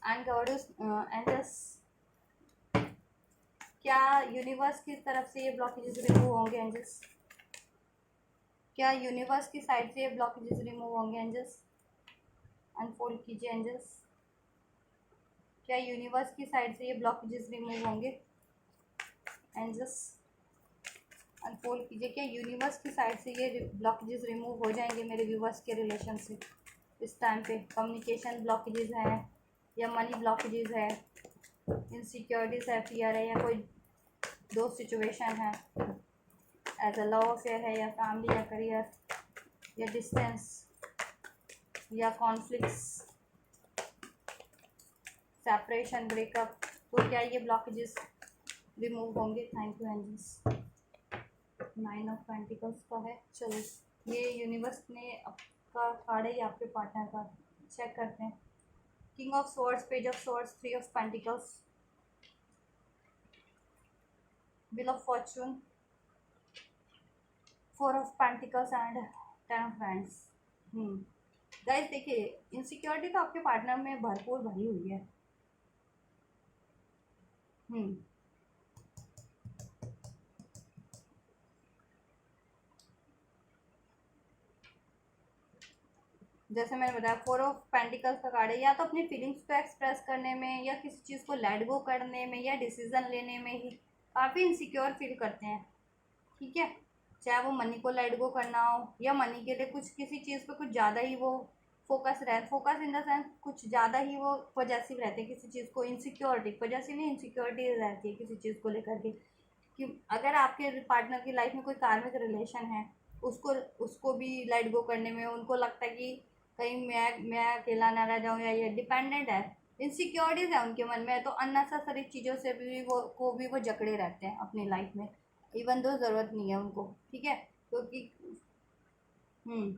And god angels, क्या यूनिवर्स की तरफ से ये ब्लॉकेजेस रिमूव होंगे एंजल्स, क्या यूनिवर्स की साइड से ये ब्लॉकेजेस रिमूव होंगे एंजल्स, अनफोल्ड कीजिए एंजल्स, क्या यूनिवर्स की साइड से ये ब्लॉकेजेस रिमूव होंगे। एंजल्स अनफोल्ड कीजिए, क्या यूनिवर्स की साइड से ये ब्लॉकेजेस रिमूव हो जाएंगे मेरे व्यूवर्स के रिलेशन से इस टाइम पे। कम्युनिकेशन ब्लॉकेजेस हैं, या मनी ब्लॉकेजेस है, इनसिक्योरिटीज़ है, फियर है, या कोई दो सिचुएशन है, एज अ लव अफेयर है, या फैमिली, या करियर, या डिस्टेंस, या कॉन्फ्लिक्ट्स, सेपरेशन, ब्रेकअप, तो क्या ये ब्लॉकेजेस रिमूव होंगे। Thank you angels. 9 of pentacles का है, चलो ये यूनिवर्स ने आपका कार्ड है या आपके पार्टनर का, चेक करते हैं। King of swords, page of swords, 3 of pentacles, wheel of Fortune, 4 of pentacles and 10 of hands. Guys देखिए, इनसिक्योरिटी तो आपके पार्टनर में भरपूर भरी हुई है। हम्म जैसे मैंने बताया, 4 ऑफ पेंटिकल्स का कार्ड है, या तो अपनी फीलिंग्स को एक्सप्रेस करने में, या किसी चीज़ को लेट गो करने में, या डिसीजन लेने में ही काफ़ी इनसिक्योर फील करते हैं, ठीक है। चाहे वो मनी को लेट गो करना हो, या मनी के लिए कुछ किसी चीज़ पे कुछ ज़्यादा ही वो फोकस इन द सेंस कुछ ज़्यादा ही वो पॉजेसिव रहते हैं किसी चीज़ को, इनसिक्योरिटी, पॉजेसिव नहीं, इनसिक्योरिटी रहती है किसी चीज़ को लेकर के, कि अगर आपके पार्टनर की लाइफ में कोई कार्मिक रिलेशन है, उसको उसको भी लेट गो करने में उनको लगता है कि कहीं मैं अकेला ना रह जाऊँ, या ये डिपेंडेंट है, इनसिक्योरिटीज़ है उनके मन में, तो अननेसेसरी चीज़ों से भी वो जकड़े रहते हैं अपनी लाइफ में, इवन दो ज़रूरत नहीं है उनको, ठीक है, क्योंकि हम्म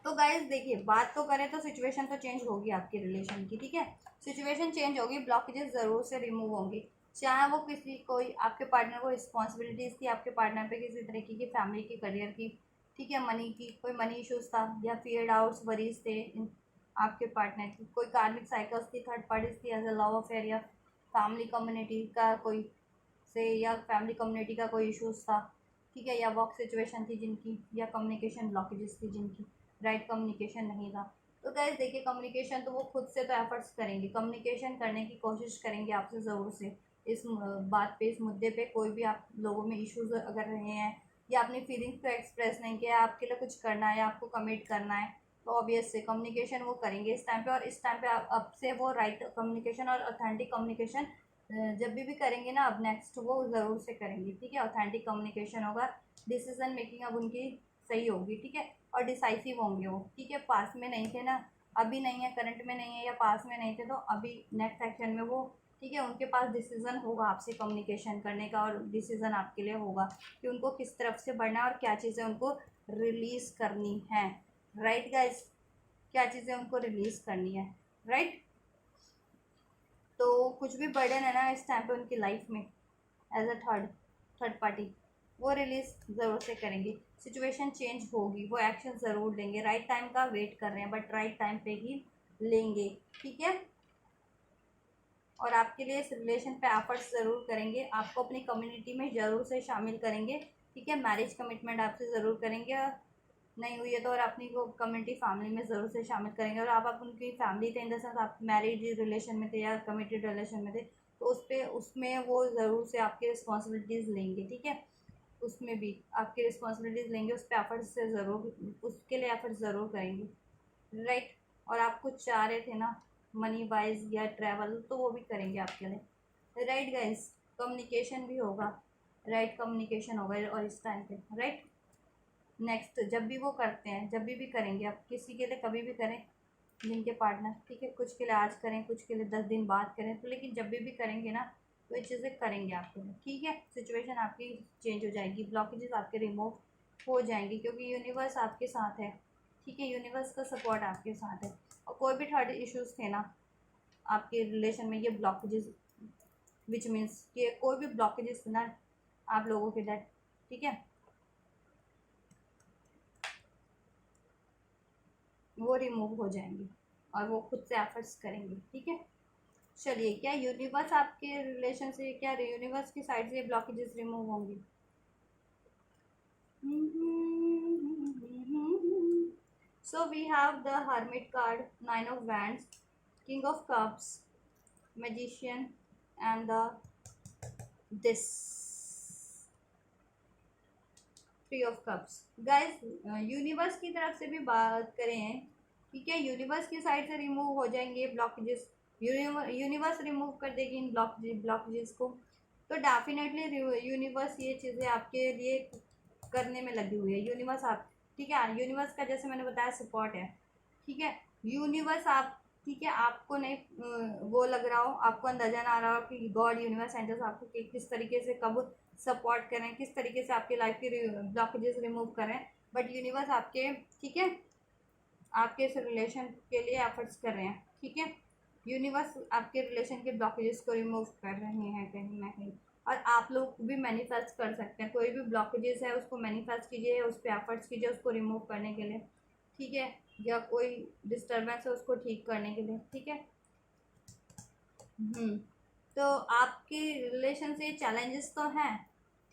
तो गाइज देखिए, बात तो करें तो सिचुएशन तो चेंज होगी आपके रिलेशन की, ठीक है, सिचुएशन चेंज होगी, ब्लॉकेजेस ज़रूर से रिमूव होंगी, चाहे वो किसी कोई आपके पार्टनर को रिस्पॉन्सिबिलिटीज़ थी आपके पार्टनर पे किसी तरीके की, फैमिली की, करियर की, ठीक है, मनी की, कोई मनी इश्यूज था, या फियर डाउट्स वरीज थे आपके पार्टनर की, कोई कार्मिक साइकिल्स थी, थर्ड पार्टीज थी, एज अ लव अफेयर, या फैमिली कम्युनिटी का कोई से, या फैमिली कम्युनिटी का कोई इश्यूज था, ठीक है, या वर्क सिचुएशन थी जिनकी, या कम्युनिकेशन ब्लॉकेजेस थी जिनकी, राइट कम्युनिकेशन नहीं था। तो गाइस देखिए, कम्युनिकेशन तो वो खुद से तो एफर्ट्स करेंगे, कम्युनिकेशन करने की कोशिश करेंगे आपसे ज़रूर से इस बात पे, इस मुद्दे पे। कोई भी आप लोगों में इश्यूज अगर रहे हैं या अपनी फीलिंग्स को एक्सप्रेस नहीं किया, आपके लिए कुछ करना है, आपको कमिट करना है, तो ऑब्वियस से कम्युनिकेशन वो करेंगे इस टाइम पे। और इस टाइम पे अब से वो राइट कम्युनिकेशन और ऑथेंटिक कम्युनिकेशन जब भी करेंगे ना, अब नेक्स्ट वो ज़रूर से करेंगे। ठीक है, ऑथेंटिक कम्युनिकेशन होगा, डिसीजन मेकिंग अब उनकी सही होगी। ठीक है, और डिसाइसिव होंगे वो। ठीक है, पास में नहीं थे ना, अभी नहीं है, करंट में नहीं है, या पास में नहीं थे, तो अभी नेक्स्ट एक्शन में वो, ठीक है, उनके पास डिसीजन होगा आपसे कम्युनिकेशन करने का, और डिसीजन आपके लिए होगा कि उनको किस तरफ से बढ़ना है और क्या चीज़ें उनको रिलीज़ करनी है। राइट गाइस, क्या चीज़ें उनको रिलीज़ करनी है। राइट, तो कुछ भी बर्डन है ना इस टाइम पे उनकी लाइफ में एज अ थर्ड पार्टी, वो रिलीज ज़रूर से करेंगे। सिचुएशन चेंज होगी, वो एक्शन ज़रूर लेंगे। राइट टाइम का वेट कर रहे हैं, बट राइट टाइम पे ही लेंगे। ठीक है, और आपके लिए इस रिलेशन पे एफर्ट्स ज़रूर करेंगे, आपको अपनी कम्युनिटी में ज़रूर से शामिल करेंगे। ठीक है, मैरिज कमिटमेंट आपसे ज़रूर करेंगे, और नहीं हुई है तो और अपनी को कम्युनिटी फैमिली में ज़रूर से शामिल करेंगे। और आप उनकी फैमिली थे, इन द सेंस आप मैरिज रिलेशन में थे या कमिटेड रिलेशन में थे, तो उस पर उसमें वो ज़रूर से आपकी रिस्पॉन्सिबिलिटीज़ लेंगे। ठीक है, उसमें भी आपकी रिस्पॉन्सिबिलिटीज़ लेंगे, उस पर एफर्ट्स से ज़रूर, उसके लिए एफर्ट्स ज़रूर करेंगे। राइट, और आप कुछ चाह रहे थे ना मनी वाइज या ट्रैवल, तो वो भी करेंगे आपके लिए। राइट गाइस, कम्युनिकेशन भी होगा, राइट कम्युनिकेशन होगा और इस टाइम पे। राइट, नेक्स्ट जब भी वो करते हैं, जब भी करेंगे, आप किसी के लिए कभी भी करें जिनके पार्टनर, ठीक है, कुछ के लिए आज करें, कुछ के लिए 10 दिन बाद करें, तो लेकिन जब भी करेंगे ना, तो ये चीज़ें करेंगे आपके लिए। ठीक है, सिचुएशन आपकी चेंज हो जाएगी, ब्लॉकेजेस आपके रिमूव हो जाएंगे, क्योंकि यूनिवर्स आपके साथ है। ठीक है, यूनिवर्स का सपोर्ट आपके साथ है। और कोई भी थर्ड इश्यूज थे ना आपके रिलेशन में, ये ब्लॉकेजेस, विच मीन्स कि कोई भी ब्लॉकेजेस थे ना आप लोगों के लिए, ठीक है, वो रिमूव हो जाएंगे और वो खुद से एफर्ट्स करेंगे। ठीक है, चलिए, क्या यूनिवर्स आपके रिलेशन से, क्या यूनिवर्स की साइड से ब्लॉकेजेस रिमूव होंगे? So we have the hermit card, 9 of Wands, King of Cups, Magician, and the this 3 of Cups। Guys, universe की तरफ से भी बात करें, ठीक है, यूनिवर्स की साइड से रिमूव हो जाएंगे ब्लॉकेजेस, यूनिवर्स रिमूव कर देगी इन ब्लॉकेजेस को। तो डेफिनेटली यूनिवर्स ये चीज़ें आपके लिए करने में लगी हुई है। यूनिवर्स आप, ठीक है, यूनिवर्स का जैसे मैंने बताया सपोर्ट है। ठीक है, यूनिवर्स आप, ठीक है, आपको नहीं वो लग रहा हो, आपको अंदाजा ना आ रहा हो कि गॉड, यूनिवर्स, एंजल्स आपको किस तरीके से कब सपोर्ट करें, किस तरीके से आपकी लाइफ की ब्लॉकेजेस रिमूव करें, बट यूनिवर्स आपके, ठीक है, आपके इस रिलेशन के लिए एफर्ट्स कर रहे हैं। ठीक है, यूनिवर्स आपके रिलेशन के ब्लॉकेजेस को रिमूव कर रहे हैं कहीं ना कहीं। और आप लोग भी मैनिफेस्ट कर सकते हैं, कोई भी ब्लॉकेजेस है उसको मैनिफेस्ट कीजिए, उस पर एफर्ट्स कीजिए उसको रिमूव करने के लिए। ठीक है, या कोई डिस्टर्बेंस है उसको ठीक करने के लिए। ठीक है, तो आपके रिलेशन से चैलेंजेस तो हैं,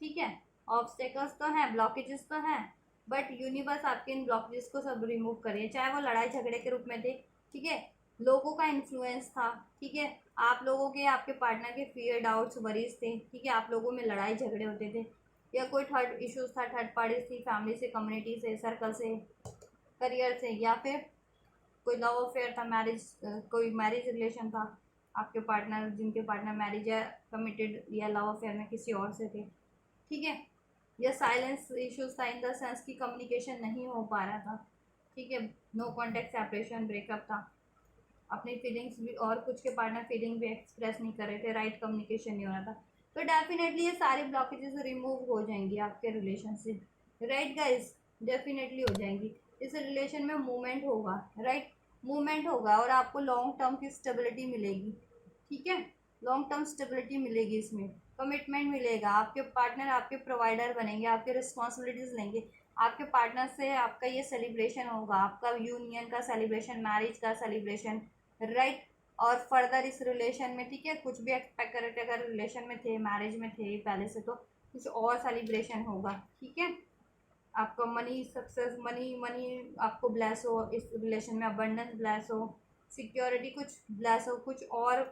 ठीक है, ऑब्स्टेकल्स तो हैं, ब्लॉकेजेस तो हैं, बट यूनिवर्स आपके इन ब्लॉकेजेस को सब रिमूव करिए, चाहे वो लड़ाई झगड़े के रूप में थे, ठीक है, लोगों का इन्फ्लुएंस था, ठीक है, आप लोगों के, आपके पार्टनर के फियर, डाउट्स, वरीज थे, ठीक है, आप लोगों में लड़ाई झगड़े होते थे, या कोई थर्ड इश्यूज था, थर्ड पार्टी थी, फैमिली से, कम्युनिटी से, सर्कल से, करियर से, या फिर कोई लव अफेयर था, मैरिज, कोई मैरिज रिलेशन था, आपके पार्टनर, जिनके पार्टनर मैरिज या कमिटेड या लव अफेयर में किसी और से थे। ठीक है, या साइलेंस इश्यूज था, इन द सेंस की कम्युनिकेशन नहीं हो पा रहा था। ठीक है, नो कॉन्टेक्ट, सेपरेशन, ब्रेकअप था, अपनी फीलिंग्स भी और कुछ के पार्टनर फीलिंग भी एक्सप्रेस नहीं कर रहे थे, राइट कम्युनिकेशन नहीं हो रहा था। तो डेफिनेटली ये सारे ब्लॉकेजेस रिमूव हो जाएंगी आपके रिलेशन से। राइट गाइज, डेफिनेटली हो जाएंगी। इस रिलेशन में मूवमेंट होगा, राइट, मूवमेंट होगा, और आपको लॉन्ग टर्म की स्टेबिलिटी मिलेगी। ठीक है, लॉन्ग टर्म स्टेबिलिटी मिलेगी, इसमें कमिटमेंट मिलेगा, आपके पार्टनर आपके प्रोवाइडर बनेंगे, आपके रिस्पॉन्सिबिलिटीज़ लेंगे, आपके पार्टनर से आपका ये सेलिब्रेशन होगा, आपका यूनियन का सेलिब्रेशन, मैरिज का सेलिब्रेशन। राइट, और फर्दर इस रिलेशन में, ठीक है, कुछ भी एक्सपेक्ट करे थे, अगर रिलेशन में थे, मैरिज में थे पहले से, तो कुछ और सेलिब्रेशन होगा, ठीक है। आपका मनी सक्सेस, मनी मनी आपको ब्लेस हो, इस रिलेशन में अबंडेंस ब्लेस हो, सिक्योरिटी कुछ ब्लेस हो, कुछ और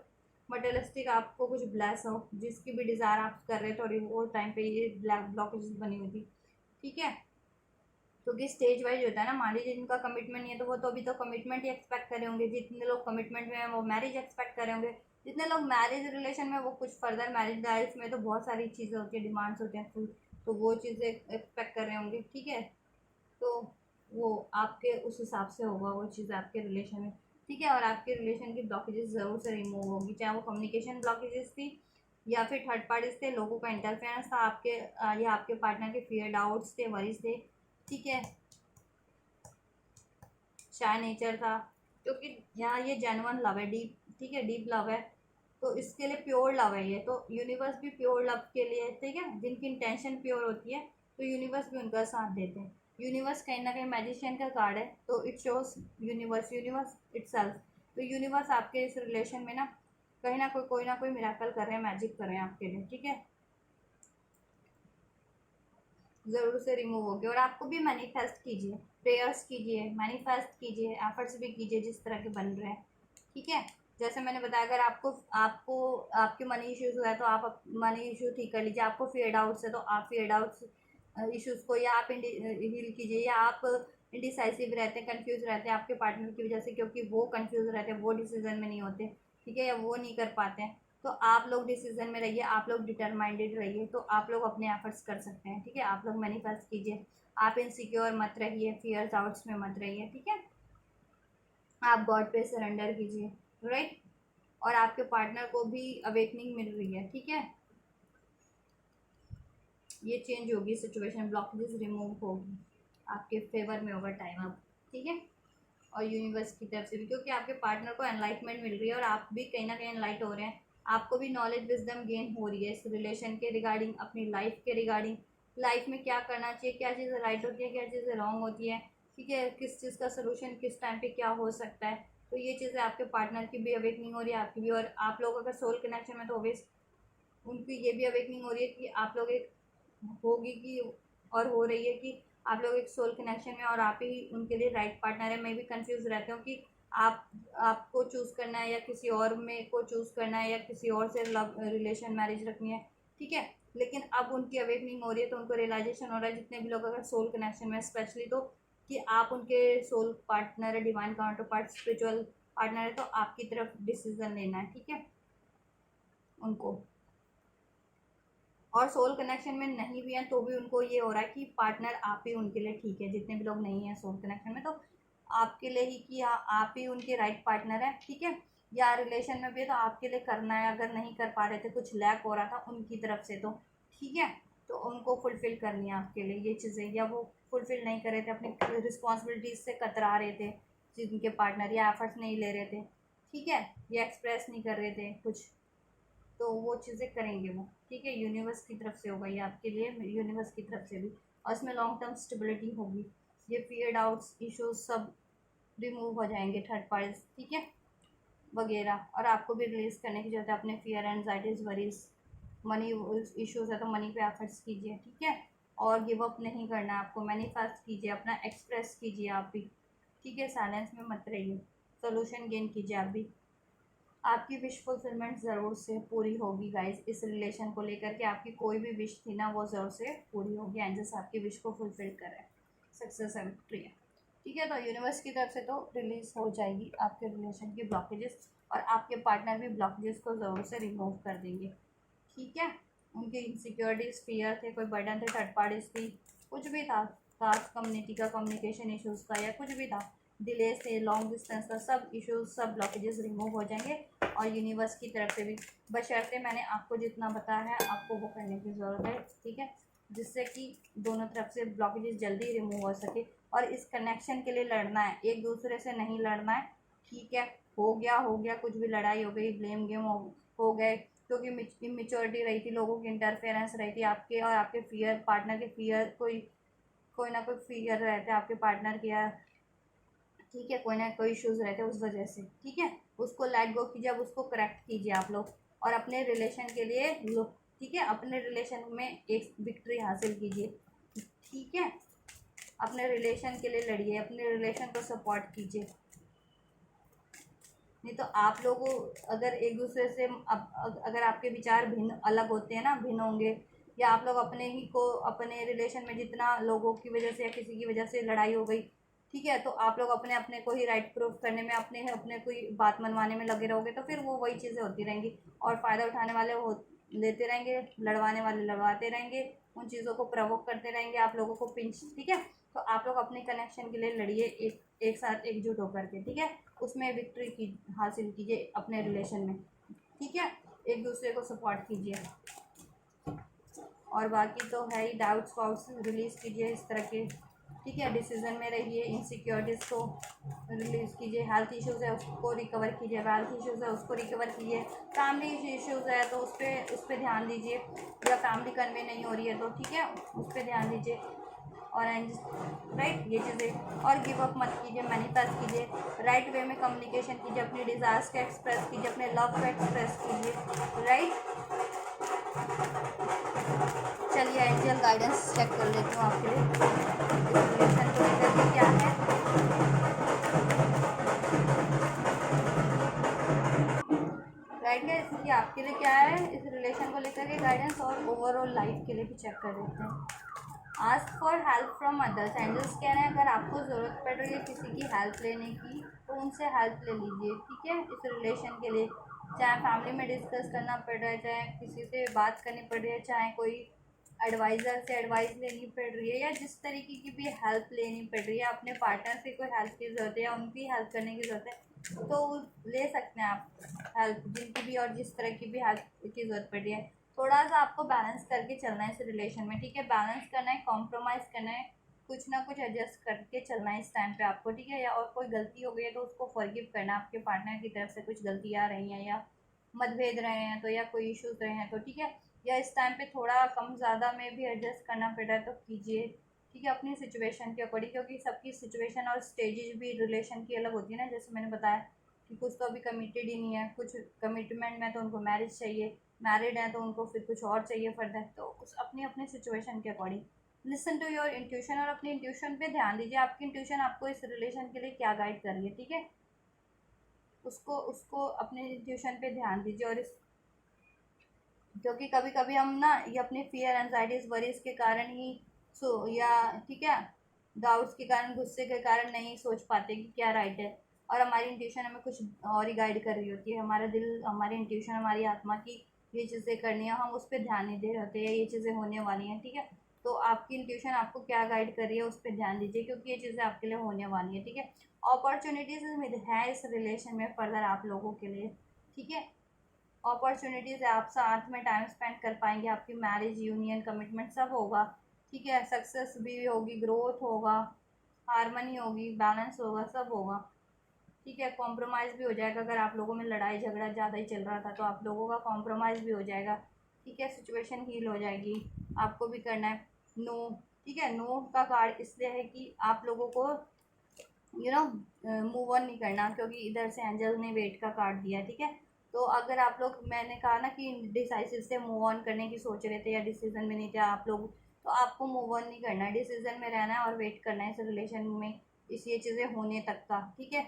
मटेरियलिस्टिक आपको कुछ ब्लेस हो, जिसकी भी डिज़ायर आप कर रहे थे और वो टाइम पे ये ब्लैक ब्लॉकेजेस बनी हुई थी, ठीक है। क्योंकि स्टेज वाइज होता है ना, मान लीजिए जिनका कमिटमेंट नहीं है तो वो तो अभी तो कमिटमेंट ही एक्सपेक्ट करे होंगे, जितने लोग कमिटमेंट में हैं वो मैरिज एक्सपेक्ट करे होंगे, जितने लोग मैरिज रिलेशन में वो कुछ फर्दर मैरिज लाइफ में तो बहुत सारी चीज़ें होती हैं, डिमांड्स होते हैं फुल, तो वो चीज़ें एक्सपेक्ट कर रहे होंगे, ठीक है। तो वो आपके उस हिसाब से होगा वो चीज़ आपके रिलेशन में, ठीक है। और आपके रिलेशन की ब्लॉकेजेस ज़रूर से रिमूव होगी, चाहे वो कम्युनिकेशन ब्लॉकेजेस थी या फिर थर्ड पार्टीज थे, लोगों का इंटरफेरेंस था आपके या आपके पार्टनर के फियर डाउट्स थे, वरीज थे, ठीक है, शाय नेचर था, क्योंकि यहाँ ये जेन्युइन लव है, डीप, ठीक है, डीप लव है, तो इसके लिए प्योर लव है ये, तो यूनिवर्स भी प्योर लव के लिए, ठीक है, जिनकी इंटेंशन प्योर होती है तो यूनिवर्स भी उनका साथ देते हैं। यूनिवर्स कहीं ना कहीं मैजिशियन का कार्ड है, तो it shows universe, universe itself, तो यूनिवर्स आपके इस रिलेशन में ना कहीं ना कोई मिराकल कर रहे हैं, मैजिक कर रहे हैं आपके लिए, ठीक है। ज़रूर से रिमूव होगी, और आपको भी मैनिफेस्ट कीजिए, प्रेयर्स कीजिए, मैनिफेस्ट कीजिए, एफर्ट्स भी कीजिए जिस तरह के बन रहे हैं, ठीक है। जैसे मैंने बताया, अगर आपको आपको आपके मनी इश्यूज हुआ है तो आप मनी इशू ठीक कर लीजिए, आपको फियर डाउट्स है तो आप फियर डाउट्स इश्यूज को या आप हील कीजिए, या आप इंडिसाइसिव रहते हैं, कंफ्यूज रहते हैं आपके पार्टनर की वजह से, क्योंकि वो कंफ्यूज रहते हैं, वो डिसीजन में नहीं होते, ठीक है, या वो नहीं कर पाते हैं, तो आप लोग डिसीजन में रहिए, आप लोग डिटरमाइंडेड रहिए, तो आप लोग अपने एफर्ट्स कर सकते हैं, ठीक है। आप लोग मैनिफेस्ट कीजिए, आप इनसिक्योर मत रहिए, फियर डाउट्स में मत रहिए, ठीक है। आप गॉड पे सरेंडर कीजिए, राइट। और आपके पार्टनर को भी अवेकनिंग मिल रही है, ठीक है, ये चेंज होगी सिचुएशन, ब्लॉकेजेस रिमूव होगी, आपके फेवर में होगा टाइम अब, ठीक है। और यूनिवर्स की तरफ से भी, क्योंकि आपके पार्टनर को एनलाइटमेंट मिल रही है और आप भी कहीं ना कहीं एनलाइट हो रहे हैं, आपको भी नॉलेज विजडम गेन हो रही है इस रिलेशन के रिगार्डिंग, अपनी लाइफ के रिगार्डिंग, लाइफ में क्या करना चाहिए, क्या चीज़ें राइट होती है, क्या चीज़ें रॉन्ग होती है, ठीक है, किस चीज़ का सोल्यूशन किस टाइम पे क्या हो सकता है, तो ये चीज़ें आपके पार्टनर की भी अवेकनिंग हो रही है, आपकी भी, और आप लोग अगर सोल कनेक्शन में तो ऑब्वियस उनकी ये भी अवेकनिंग हो रही है कि आप लोग एक होगी कि और हो रही है कि आप लोग एक सोल कनेक्शन में और आप ही उनके लिए राइट पार्टनर है। मैं भी कंफ्यूज रहती हूँ कि आप आपको चूज़ करना है या किसी और में को चूज़ करना है या किसी और से लव रिलेशन मैरिज रखनी है, ठीक है। लेकिन अब उनकी अवेकनिंग हो रही है तो उनको रियलाइजेशन हो रहा है, जितने भी लोग अगर सोल कनेक्शन में स्पेशली, तो कि आप उनके सोल पार्टनर है, divine counter part, spiritual partner है, तो आपकी तरफ डिसीजन लेना है, ठीक है, उनको। और सोल कनेक्शन में नहीं भी हैं तो भी उनको ये हो रहा है कि पार्टनर आप ही उनके लिए ठीक है, जितने भी लोग नहीं हैं सोल कनेक्शन में तो आपके लिए ही, कि आप ही उनके राइट पार्टनर है, ठीक है। या रिलेशन में भी है तो आपके लिए करना है, अगर नहीं कर पा रहे थे, कुछ लैक हो रहा था उनकी तरफ से, तो ठीक है, तो उनको फुलफिल करनी है आपके लिए ये चीज़ें, या वो फुलफिल नहीं कर रहे थे, अपनी रिस्पॉन्सिबिलिटीज से कतरा रहे थे जिनके पार्टनर, या एफर्ट्स नहीं ले रहे थे, ठीक है, या एक्सप्रेस नहीं कर रहे थे कुछ, तो वो चीज़ें करेंगे वो, ठीक है। यूनिवर्स की तरफ से होगा ये आपके लिए, यूनिवर्स की तरफ से भी, और इसमें लॉन्ग टर्म स्टेबिलिटी होगी, ये फियर डाउट्स इश्यूज सब रिमूव हो जाएंगे, थर्ड पार्टीज, ठीक है, वगैरह। और आपको भी रिलीज करने की जरूरत है अपने fear anxieties worries, money issues है तो मनी पे एफर्ट्स कीजिए, ठीक है। और गिव अप नहीं करना है आपको, मैनिफेस्ट कीजिए, अपना एक्सप्रेस कीजिए आप भी, ठीक है, साइलेंस में मत रहिए, सोल्यूशन गेन कीजिए आप भी, आपकी विश फुलफिलमेंट ज़रूर से पूरी होगी गाइज, इस रिलेशन को लेकर के आपकी कोई भी विश थी ना वो ज़रूर से पूरी होगी, एंजल्स आपकी विश को फुलफिल करें, सक्सेस है, विक्ट्री है, ठीक है। तो यूनिवर्स की तरफ से तो रिलीज हो जाएगी आपके रिलेशन की ब्लॉकेजेस, और आपके पार्टनर भी ब्लॉकेजेस को ज़रूर से रिमूव कर देंगे, ठीक है। उनके इनसिक्योरिटीज, फियर थे, कोई बर्डन थे, थर्ड पार्टीज थी, कुछ भी था, कास्ट कम्युनिटी का, कम्युनिकेशन इश्यूज था, या कुछ भी था, डिले से, लॉन्ग डिस्टेंस का, सब इश्यूज, सब ब्लॉकेजेस रिमूव हो जाएंगे, और यूनिवर्स की तरफ से भी, बशर्ते मैंने आपको जितना बताया है आपको वो करने की ज़रूरत है, ठीक है, जिससे कि दोनों तरफ से ब्लॉकेजेस जल्दी रिमूव हो सके, और इस कनेक्शन के लिए लड़ना है, एक दूसरे से नहीं लड़ना है, ठीक है। हो गया कुछ भी, लड़ाई हो गई, ब्लेम गेम हो गए, क्योंकि इमेच्योरिटी रही थी, लोगों की इंटरफेरेंस रही थी, आपके और आपके फियर पार्टनर के फियर, कोई कोई ना कोई फियर रहते हैं आपके पार्टनर के, या ठीक है, कोई ना कोई इश्यूज रहते हैं उस वजह से, ठीक है, उसको लेट गो कीजिए, अब उसको करेक्ट कीजिए आप लोग, और अपने रिलेशन के लिए ठीक है, अपने रिलेशन में एक विक्ट्री हासिल कीजिए, ठीक है, अपने रिलेशन के लिए लड़िए, अपने रिलेशन को सपोर्ट कीजिए। नहीं तो आप लोग अगर एक दूसरे से अगर आपके विचार भिन्न अलग होते हैं ना, भिन्न होंगे, या आप लोग अपने ही को अपने रिलेशन में जितना लोगों की वजह से या किसी की वजह से लड़ाई हो गई, ठीक है, तो आप लोग अपने अपने को ही राइट प्रूफ करने में, अपने अपने कोई बात मनवाने में लगे रहोगे, तो फिर वो वही चीज़ें होती रहेंगी और फ़ायदा उठाने वाले हो लेते रहेंगे, लड़वाने वाले लड़वाते रहेंगे, उन चीज़ों को प्रवोक करते रहेंगे आप लोगों को पिंच, ठीक है। तो आप लोग अपने कनेक्शन के लिए लड़िए, एक साथ एकजुट होकर के, ठीक है, उसमें विक्ट्री की हासिल कीजिए अपने रिलेशन में, ठीक है, एक दूसरे को सपोर्ट कीजिए। और बाकी तो है ही, डाउट्स वाउट्स रिलीज़ कीजिए इस तरह के, ठीक है, डिसीजन में रहिए, इनसिक्योरिटीज़ को रिलीज़ कीजिए, हेल्थ इश्यूज़ है उसको रिकवर कीजिए, वेल्थ इश्यूज़ है उसको रिकवर कीजिए, फैमिली इश्यूज़ है तो उस पर ध्यान दीजिए, या फैमिली कन्वे नहीं हो रही है तो ठीक है उस पर ध्यान दीजिए, और राइट ये चीज़ें, और गिव अप मत कीजिए, मैनिफेस्ट कीजिए, राइट वे में कम्युनिकेशन कीजिए, अपनी डिज़ायर्स को एक्सप्रेस कीजिए, अपने लव को एक्सप्रेस कीजिए, राइट। चलिए एंजल गाइडेंस चेक कर लेती हूँ आपके लिए, इस रिलेशन को लेकर के क्या है। राइट है, इसलिए आपके लिए क्या है इस रिलेशन को लेकर के गाइडेंस, और ओवरऑल लाइफ के लिए भी चेक कर लेते हैं। Ask for help from others, angels कह रहे हैं अगर आपको ज़रूरत पड़ रही है किसी की हेल्प लेने की तो उनसे हेल्प ले लीजिए, ठीक है, इस रिलेशन के लिए, चाहे फैमिली में डिस्कस करना पड़ रहा है, चाहे किसी से बात करनी पड़ रही है, चाहे कोई एडवाइज़र से एडवाइस लेनी पड़ रही है, या जिस तरीके की भी हेल्प लेनी पड़ रही है, अपने पार्टनर से कोई हेल्प की ज़रूरत है या उनकी हेल्प करने की ज़रूरत है, तो ले सकते हैं आप हेल्प, जिनकी भी और जिस तरह की भी हेल्प की ज़रूरत पड़ रही है। थोड़ा सा आपको बैलेंस करके चलना है इस रिलेशन में, ठीक है, बैलेंस करना है, कॉम्प्रोमाइज़ करना है, कुछ ना कुछ एडजस्ट करके चलना है इस टाइम पे आपको, ठीक है, या और कोई गलती हो गई है तो उसको फॉरगिव करना, आपके पार्टनर की तरफ से कुछ गलतियाँ रही हैं या मतभेद रहे हैं तो, या कोई इश्यूज रहे हैं तो, ठीक है, या इस टाइम पे थोड़ा कम ज़्यादा में भी एडजस्ट करना पड़ रहा है तो कीजिए, ठीक है, अपनी सिचुएशन के अकॉर्डिंग, क्योंकि सबकी सिचुएशन और स्टेजेज भी रिलेशन की अलग होती है ना, जैसे मैंने बताया कि कुछ तो अभी कमिटेड ही नहीं है, कुछ कमिटमेंट में तो उनको मैरिज चाहिए, मैरिड हैं तो उनको फिर कुछ और चाहिए फर्दर, तो उस अपनी अपनी सिचुएशन के according listen to your intuition, और अपनी इंट्यूशन पे ध्यान दीजिए, आपकी इंट्यूशन आपको इस रिलेशन के लिए क्या गाइड कर रही है, ठीक है, उसको उसको अपने इंट्यूशन पे ध्यान दीजिए, और इस क्योंकि कभी कभी हम ना ये अपने फियर एंजाइटीज वरीज के कारण ही या ठीक है डाउट्स के कारण, गुस्से के कारण नहीं सोच पाते कि क्या राइट है, और हमारी इंट्यूशन हमें कुछ और ही गाइड कर रही होती है, हमारा दिल, हमारी इंट्यूशन, हमारी आत्मा की ये चीज़ें करनी है, हम उस पर ध्यान नहीं दे रहे होते हैं, ये चीज़ें होने वाली हैं, ठीक है, तो आपकी इंट्यूशन आपको क्या गाइड कर रही है उस पर ध्यान दीजिए, क्योंकि ये चीज़ें आपके लिए होने वाली हैं, ठीक है, अपॉर्चुनिटीज़ है इस रिलेशन में फर्दर आप लोगों के लिए, ठीक है, अपॉर्चुनिटीज़ है, आप साथ में टाइम स्पेंड कर पाएंगे, आपकी मैरिज, यूनियन, कमिटमेंट सब होगा, ठीक है, सक्सेस भी होगी, ग्रोथ होगा, हारमनी होगी, बैलेंस होगा, सब होगा, ठीक है, कॉम्प्रोमाइज़ भी हो जाएगा, अगर आप लोगों में लड़ाई झगड़ा ज़्यादा ही चल रहा था तो आप लोगों का कॉम्प्रोमाइज़ भी हो जाएगा, ठीक है, सिचुएशन हील हो जाएगी, आपको भी करना है नो, ठीक है, नो का कार्ड इसलिए है कि आप लोगों को मूव ऑन नहीं करना, क्योंकि इधर से एंजल ने वेट का कार्ड दिया, ठीक है, तो अगर आप लोग, मैंने कहा ना कि डिसाइसिव से मूव ऑन करने की सोच रहे थे या डिसीजन में नहीं थे आप लोग, तो आपको मूव ऑन नहीं करना है, डिसीजन में रहना है और वेट करना है इस रिलेशन में, इस ये चीज़ें होने तक का, ठीक है,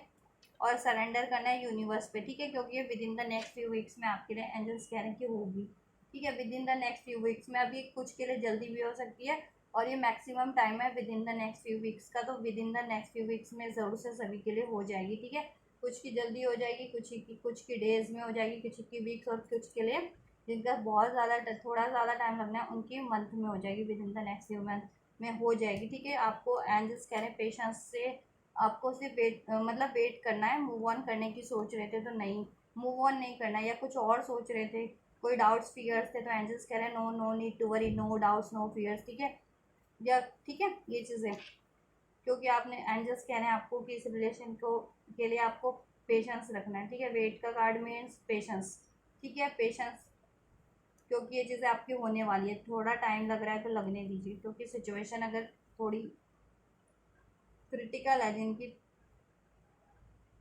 और सरेंडर करना है यूनिवर्स पे, ठीक है, क्योंकि ये with in the next few weeks में आपके लिए एंजल्स कह रहे हैं कि होगी, ठीक है, with in the next few weeks में, अभी कुछ के लिए जल्दी भी हो सकती है, और ये मैक्सिमम टाइम है with in the next few weeks का, तो with in the next few weeks में ज़रूर से सभी के लिए हो जाएगी, ठीक है, कुछ की जल्दी हो जाएगी, कुछ की डेज में हो जाएगी, कुछ की वीक्स, और कुछ के लिए जिनका बहुत ज़्यादा थोड़ा ज़्यादा टाइम लगना है उनकी मंथ में हो जाएगी, with in the next few month में हो जाएगी, ठीक है, आपको एंजल्स कह रहे हैं पेशेंस से, आपको सिर्फ वेट मतलब वेट करना है, मूव ऑन करने की सोच रहे थे तो नहीं, मूव ऑन नहीं करना है, या कुछ और सोच रहे थे, कोई डाउट्स फियर्स थे तो एंजल्स कह रहे हैं no, no need to worry, no doubts, no fears, ठीक है, या ठीक है ये चीज़ें, क्योंकि आपने एंजल्स कह रहे हैं आपको कि इस रिलेशन को के लिए आपको पेशेंस रखना है, ठीक है, वेट का कार्ड मीन्स पेशेंस, ठीक है, पेशेंस, क्योंकि ये चीज़ें आपकी होने वाली है, थोड़ा टाइम लग रहा है तो लगने दीजिए, क्योंकि सिचुएशन अगर थोड़ी क्रिटिकल है जिनकी,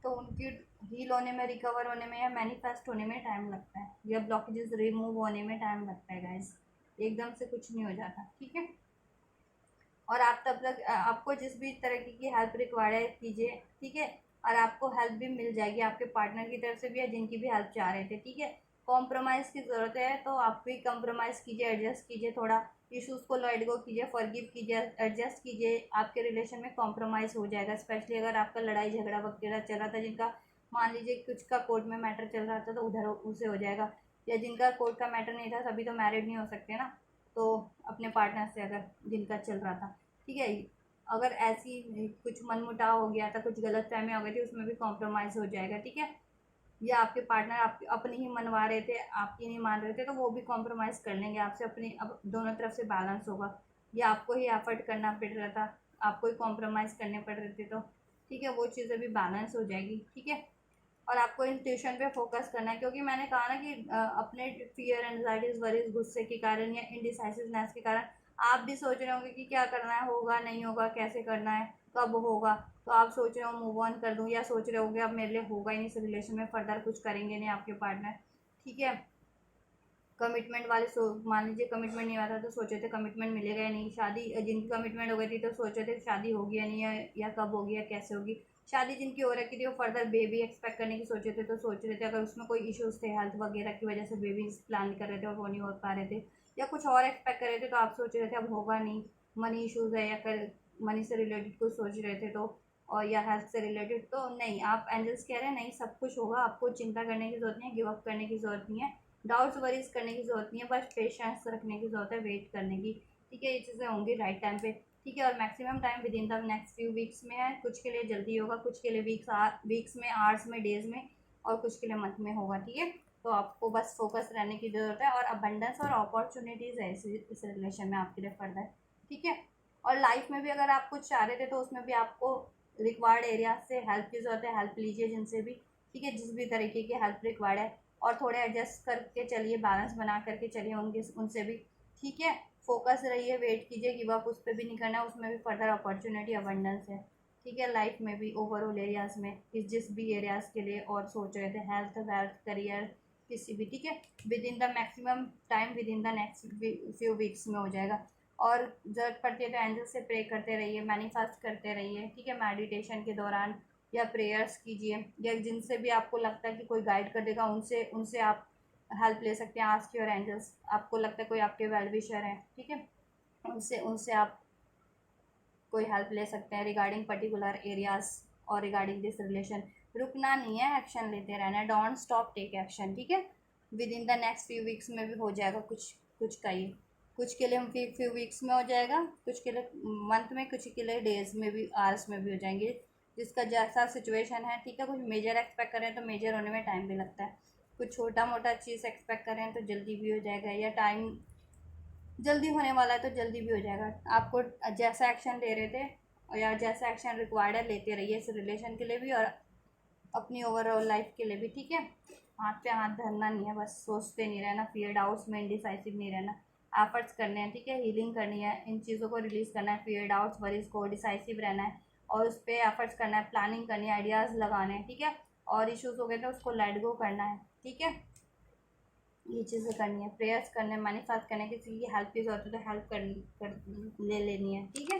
तो उनकी हील होने में, रिकवर होने में या मैनिफेस्ट होने में टाइम लगता है, या ब्लॉकेजेस रिमूव होने में टाइम लगता है गाइस। एकदम से कुछ नहीं हो जाता, ठीक है। और आप तब तक आपको जिस भी तरह की हेल्प रिक्वायर्ड है कीजिए, ठीक है। और आपको हेल्प भी मिल जाएगी आपके पार्टनर की तरफ से भी, या जिनकी भी हेल्प चाह रहे थे, ठीक है। कॉम्प्रोमाइज़ की ज़रूरत है तो आप भी कॉम्प्रोमाइज़ कीजिए, एडजस्ट कीजिए, थोड़ा इश्यूज़ को लेट गो कीजिए, फॉरगिव कीजिए, एडजस्ट कीजिए। आपके रिलेशन में कॉम्प्रोमाइज़ हो जाएगा, स्पेशली अगर आपका लड़ाई झगड़ा वगैरह चल रहा था, जिनका मान लीजिए कुछ का कोर्ट में मैटर चल रहा था तो उधर उसे हो जाएगा, या जिनका कोर्ट का मैटर नहीं था तभी तो मैरिड नहीं हो सकते ना, तो अपने पार्टनर से अगर जिनका चल रहा था, ठीक है। अगर ऐसी कुछ मनमुटाव हो गया था, कुछ गलतफहमी हो गई थी, उसमें भी कॉम्प्रोमाइज़ हो जाएगा, ठीक है। या आपके पार्टनर आप अपनी ही मनवा रहे थे, आपकी नहीं मान रहे थे, तो वो भी कॉम्प्रोमाइज़ कर लेंगे आपसे, अपनी अब दोनों तरफ से बैलेंस होगा। या आपको ही एफर्ट करना पड़ रहा था, आपको ही कॉम्प्रोमाइज़ करने पड़ रहे थे, तो ठीक है, वो चीज़ें भी बैलेंस हो जाएगी, ठीक है। और आपको इंट्यूशन पे फोकस करना है, क्योंकि मैंने कहा ना कि अपने फियर, एंजाइटीज, वरीज, गुस्से के कारण या इनडिसाइसिवनेस के कारण आप भी सोच रहे होंगे कि क्या करना है, होगा नहीं होगा, कैसे करना है, कब होगा। तो आप सोच रहे हो मूव ऑन कर दूं, या सोच रहे होगे अब मेरे लिए होगा ही नहीं इस रिलेशन में, फर्दर कुछ करेंगे नहीं आपके पार्टनर, ठीक है। कमिटमेंट वाले मान लीजिए कमिटमेंट नहीं आता तो सोचे थे कमिटमेंट मिलेगा या नहीं, शादी जिनकी कमिटमेंट हो गई थी तो सोचे थे शादी होगी या नहीं, या कब होगी या कैसे होगी। शादी जिनकी हो रखी थी वो फर्दर बेबी एक्सपेक्ट करने की सोचे थे, तो सोच रहे थे अगर उसमें कोई इश्यूज थे हेल्थ वगैरह की वजह से बेबी प्लान कर रहे थे और वो नहीं हो पा रहे थे, या कुछ और एक्सपेक्ट कर रहे थे, तो आप सोच रहे थे अब होगा नहीं, मनी इशूज़ है, या फिर मनी से रिलेटेड कुछ सोच रहे थे तो, और या हेल्थ से रिलेटेड, तो नहीं, आप एंजल्स कह रहे हैं नहीं, सब कुछ होगा, आपको चिंता करने की ज़रूरत नहीं है, गिव अप करने की ज़रूरत नहीं है, डाउट्स वरीज करने की ज़रूरत नहीं है, बस पेशेंस रखने की ज़रूरत है, वेट करने की, ठीक है। ये चीज़ें होंगी राइट टाइम पे, ठीक है। और maximum time with in the next few weeks में है, कुछ के लिए जल्दी होगा, कुछ के लिए वीक्स में, आवर्स में, डेज में, और कुछ के लिए मंथ में होगा, ठीक है। तो आपको बस फोकस रहने की ज़रूरत है, और अबंडेंस और अपॉर्चुनिटीज़ है इस रिलेशन में आपके लिए फर्दर, ठीक है। और लाइफ में भी अगर आप कुछ चाह रहे थे तो उसमें भी आपको रिक्वायर्ड एरिया से हेल्प की ज़रूरत है, हेल्प लीजिए जिनसे भी, ठीक है, जिस भी तरीके की हेल्प रिक्वायर्ड है, और थोड़े एडजस्ट करके चलिए, बैलेंस बना करके चलिए उनके उनसे भी, ठीक है। फोकस रहिए, वेट कीजिए, गिव अप उस पर भी नहीं करना, उसमें भी फर्दर अपॉर्चुनिटी अबंडेंस है, ठीक है। लाइफ में भी ओवरऑल एरियाज़ में, जिस भी एरियाज़ के लिए और सोच रहे थे, हेल्थ, वेल्थ, करियर, किसी भी, ठीक है, with in the maximum time, with in the next few weeks में हो जाएगा। और ज़रूरत पड़ती है तो एंजल से प्रे करते रहिए, मैनिफेस्ट करते रहिए, ठीक है, मेडिटेशन के दौरान, या प्रेयर्स कीजिए, या जिनसे भी आपको लगता है कि कोई गाइड कर देगा उनसे उनसे आप हेल्प ले सकते हैं, आस्क योर एंजल्स। आपको लगता है कोई आपके वेल विशर हैं, ठीक है, उनसे उनसे आप कोई हेल्प ले सकते हैं रिगार्डिंग पर्टिकुलर एरियाज और रिगार्डिंग दिस रिलेशन। रुकना नहीं है, एक्शन लेते रहना है, डोंट स्टॉप, टेक एक्शन, ठीक है। With in the next few weeks में भी हो जाएगा कुछ कुछ का ही, कुछ के लिए हम फ्यू वीक्स में हो जाएगा, कुछ के लिए मंथ में, कुछ के लिए डेज में भी, आवर्स में भी हो जाएंगे, जिसका जैसा सिचुएशन है, ठीक है। कुछ मेजर एक्सपेक्ट करें तो मेजर होने में टाइम भी लगता है, कुछ छोटा मोटा चीज़ एक्सपेक्ट करें तो जल्दी भी हो जाएगा, या टाइम जल्दी होने वाला है तो जल्दी भी हो जाएगा। आपको जैसा एक्शन ले रहे थे या जैसा एक्शन रिक्वायर्ड है लेते रहिए इस रिलेशन के लिए भी और अपनी ओवरऑल लाइफ के लिए भी, ठीक है। हाथ पे हाथ धरना नहीं है, बस सोचते नहीं रहना, फियर डाउट्स में इंडिसाइसिव नहीं रहना, एफर्ट्स करने हैं, ठीक है, हीलिंग करनी है, इन चीज़ों को रिलीज़ करना है, फियर डाउट्स वरीज को, डिसाइसिव रहना है और उस पर एफर्ट्स करना है, प्लानिंग करनी है, आइडियाज़ लगाने हैं, ठीक है। और इश्यूज़ हो गए तो उसको लेट गो करना है, ठीक है। ये चीज़ें करनी है, प्रेयर्स करने, मैनिफेस्ट करने, किसी की हेल्प की ज़रूरत है तो हेल्प ले लेनी है, ठीक है।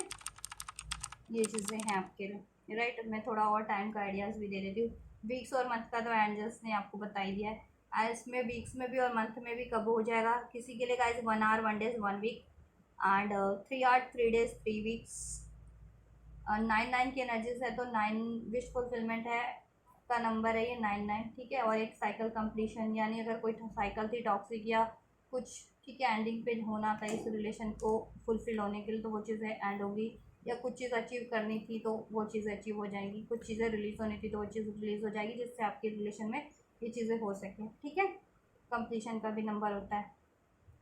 ये चीज़ें हैं आपके लिए, राइट। मैं थोड़ा और टाइम का आइडियाज़ भी दे देती हूँ। वीक्स और मंथ का तो एंजल्स ने आपको बता ही दिया है, इसमें वीक्स में भी और मंथ में भी कब हो जाएगा। किसी के लिए guys 1 hour 1 days 1 week, and 3 hour 3 days 3 weeks. 9 की एनर्जीज है तो 9 विश फुलफिलमेंट है का नंबर है ये 9, ठीक है। और एक साइकिल कंप्लीशन, यानी अगर कोई साइकिल थी टॉक्सिक या कुछ, ठीक है, एंडिंग पे होना था इस रिलेशन को फुलफिल होने के लिए, तो वो चीज़ें एंड होगी। या कुछ चीज़ अचीव करनी थी तो वो चीज़ अचीव हो जाएंगी, कुछ चीज़ें रिलीज़ होनी थी तो वो चीज़ रिलीज़ हो जाएगी, जिससे आपके रिलेशन में ये चीज़ें हो सकें, ठीक है। कंप्लीशन का भी नंबर होता है,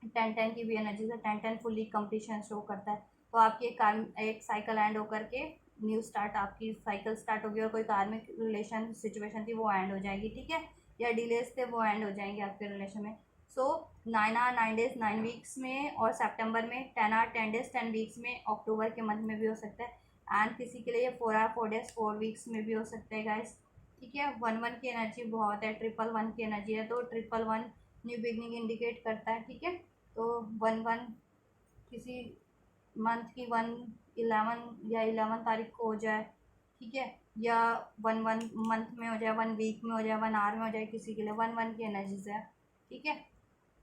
10 की भी एनर्जी से 10 फुल्ली कंप्लीशन शो करता है। तो आपकी एक साइकिल एंड होकर के न्यू स्टार्ट, आपकी साइकिल स्टार्ट होगी, और कोई कार्मिक रिलेशन सिचुएशन थी वो एंड हो जाएगी, ठीक है, या डिलेस थे वो एंड हो जाएंगे आपके रिलेशन में। सो 9 आवर 9 डेज 9 वीक्स में, और सितंबर में 10 आवर 10 डेज 10 वीक्स में, अक्टूबर के मंथ में भी हो सकता है, एंड किसी के लिए 4 आवर 4 डेज 4 वीक्स में भी हो सकता है गाइस, ठीक है। 1 1 की एनर्जी बहुत है, 1 1 की एनर्जी है, तो 1 1 न्यू बिगनिंग इंडिकेट करता है। ठीक है, तो 1 1 किसी मंथ की 1 11 या 11 तारीख को हो जाए, ठीक है, या 1 1 मंथ में हो जाए, 1 वीक में हो जाए, 1 आवर में हो जाए, किसी के लिए 1 1 की एनर्जीज है। ठीक है,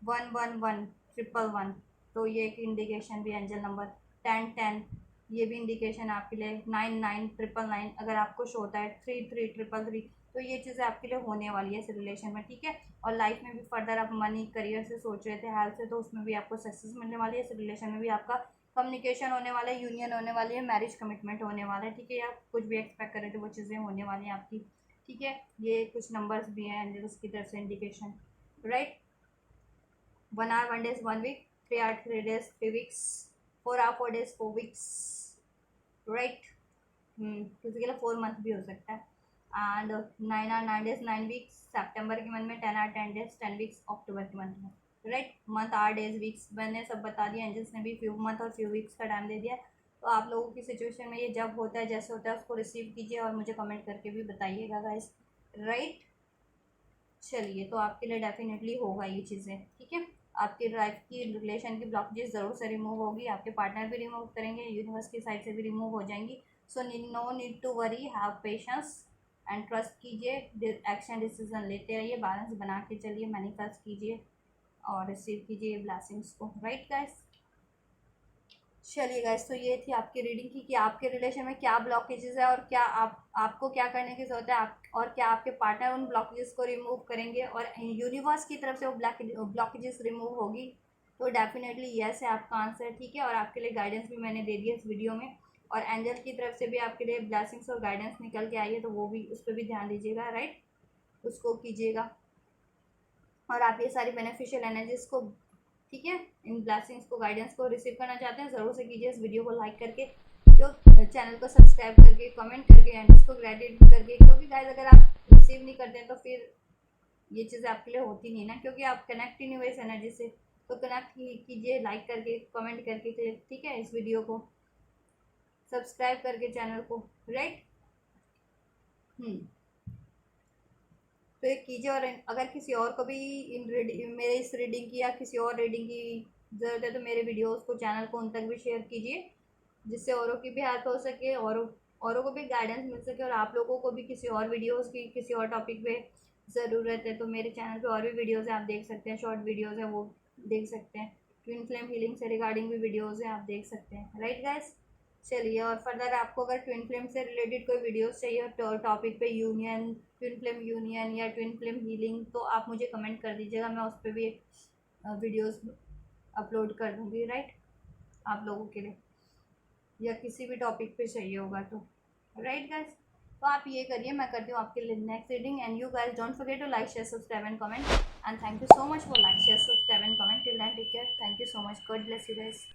1 1 1 1 1 तो ये एक इंडिकेशन भी, एंजल नंबर 10 10 ये भी इंडिकेशन आपके लिए, 9 9 9 अगर आपको शो होता है, 3 3 3 3 तो ये चीज़ें आपके लिए होने वाली है इस रिलेशन में। ठीक है, और लाइफ में भी फर्दर आप मनी करियर से सोच रहे थे, हेल्थ से, तो उसमें भी आपको सक्सेस मिलने वाली है। इस रिलेशन में भी आपका कम्युनिकेशन होने वाला है, यूनियन होने वाली है, मैरिज कमिटमेंट होने वाला है। ठीक है, आप कुछ भी एक्सपेक्ट कर रहे थे वो चीज़ें होने वाली हैं आपकी। ठीक है, ये कुछ नंबर्स भी हैं एंजल्स की तरफ से indication, right. 1 hour 1 days 1 week, 3 hour 3 days 3 weeks, 4 hour 4 days 4 weeks, right. किसी के लिए 4 month भी हो सकता है। एंड 9 hour 9 days 9 weeks सितंबर के मंथ में, 10 hour 10 days 10 weeks अक्टूबर के मंथ में, right. Month are days weeks मैंने सब बता दिया, एंजल्स ने भी फ्यू मंथ और फ्यू वीक्स का टाइम दे दिया। तो आप लोगों की सिचुएशन में ये जब होता है, जैसे होता है, उसको रिसीव कीजिए और मुझे कमेंट करके भी बताइएगा गाइस, राइट। चलिए, तो आपके लिए डेफिनेटली होगा ये चीज़ें। ठीक है, आपकी लाइफ की रिलेशन की ब्लॉकेजेस ज़रूर से रिमूव होगी, आपके पार्टनर भी रिमूव करेंगे, यूनिवर्स की साइड से भी रिमूव हो जाएंगी। So no need to worry, have patience and trust कीजिए, एक्शन डिसीजन लेते रहिए, बैलेंस बना के चलिए, मैनिफेस्ट कीजिए और रिसीव कीजिए ब्लेसिंग्स को, राइट गाइस। चलिए गाइस, तो ये थी आपकी रीडिंग की कि आपके रिलेशन में क्या ब्लॉकेजेस है और क्या आपको क्या करने की ज़रूरत है, आप और क्या आपके पार्टनर उन ब्लॉकेजेस को रिमूव करेंगे और यूनिवर्स की तरफ से वो ब्लॉकेजेस रिमूव होगी। तो डेफिनेटली यस है आपका आंसर। ठीक है, और आपके लिए गाइडेंस भी मैंने दे दी है इस वीडियो में, और एंजल की तरफ से भी आपके लिए ब्लेसिंग्स और गाइडेंस निकल के आई है, तो वो भी, उस पर भी ध्यान दीजिएगा, राइट, उसको कीजिएगा। और आप ये सारी बेनिफिशियल एनर्जीज को, ठीक है, इन ब्लेसिंग्स को, गाइडेंस को रिसीव करना चाहते हैं, ज़रूर से कीजिए इस वीडियो को लाइक करके, क्यों चैनल को सब्सक्राइब करके, कमेंट करके एंड इसको ग्रेडिट करके, क्योंकि गाइस अगर आप रिसीव नहीं करते हैं तो फिर ये चीज़ें आपके लिए होती नहीं ना, क्योंकि आप कनेक्ट ही नहीं हुए इस एनर्जी से। तो कनेक्ट कीजिए लाइक करके, कमेंट करके, ठीक है, इस वीडियो को सब्सक्राइब करके चैनल को, राइट। तो ये कीजिए, और अगर किसी और को भी मेरे इस रीडिंग की या किसी और रीडिंग की ज़रूरत है तो मेरे वीडियोस को, चैनल को उन तक भी शेयर कीजिए, जिससे औरों की भी हेल्प हो सके, औरों को भी गाइडेंस मिल सके, और आप लोगों को भी किसी और वीडियोस की, किसी और टॉपिक पे ज़रूरत है तो मेरे चैनल पे और भी वीडियोस हैं, आप देख सकते हैं, शॉर्ट वीडियोस हैं वो देख सकते हैं, ट्विन फ्लेम हीलिंग से रिगार्डिंग भी वीडियोज़ हैं, आप देख सकते हैं, राइट गाइस। चलिए, और फर्दर आपको अगर ट्विन फ्लेम से रिलेटेड कोई वीडियोस चाहिए टॉपिक पे, यूनियन, ट्विन फ्लेम यूनियन या ट्विन फ्लेम हीलिंग, तो आप मुझे कमेंट कर दीजिएगा, मैं उस पर भी एक वीडियोस अपलोड कर दूँगी, राइट, आप लोगों के लिए, या किसी भी टॉपिक पे चाहिए होगा तो, राइट गाइस। तो आप ये करिए, मैं करती हूँ आपके लिए next reading, and you guys don't forget to like share subscribe and comment, and thank you so much for like share subscribe and comment. Till then take care, thank you so much, god bless you guys.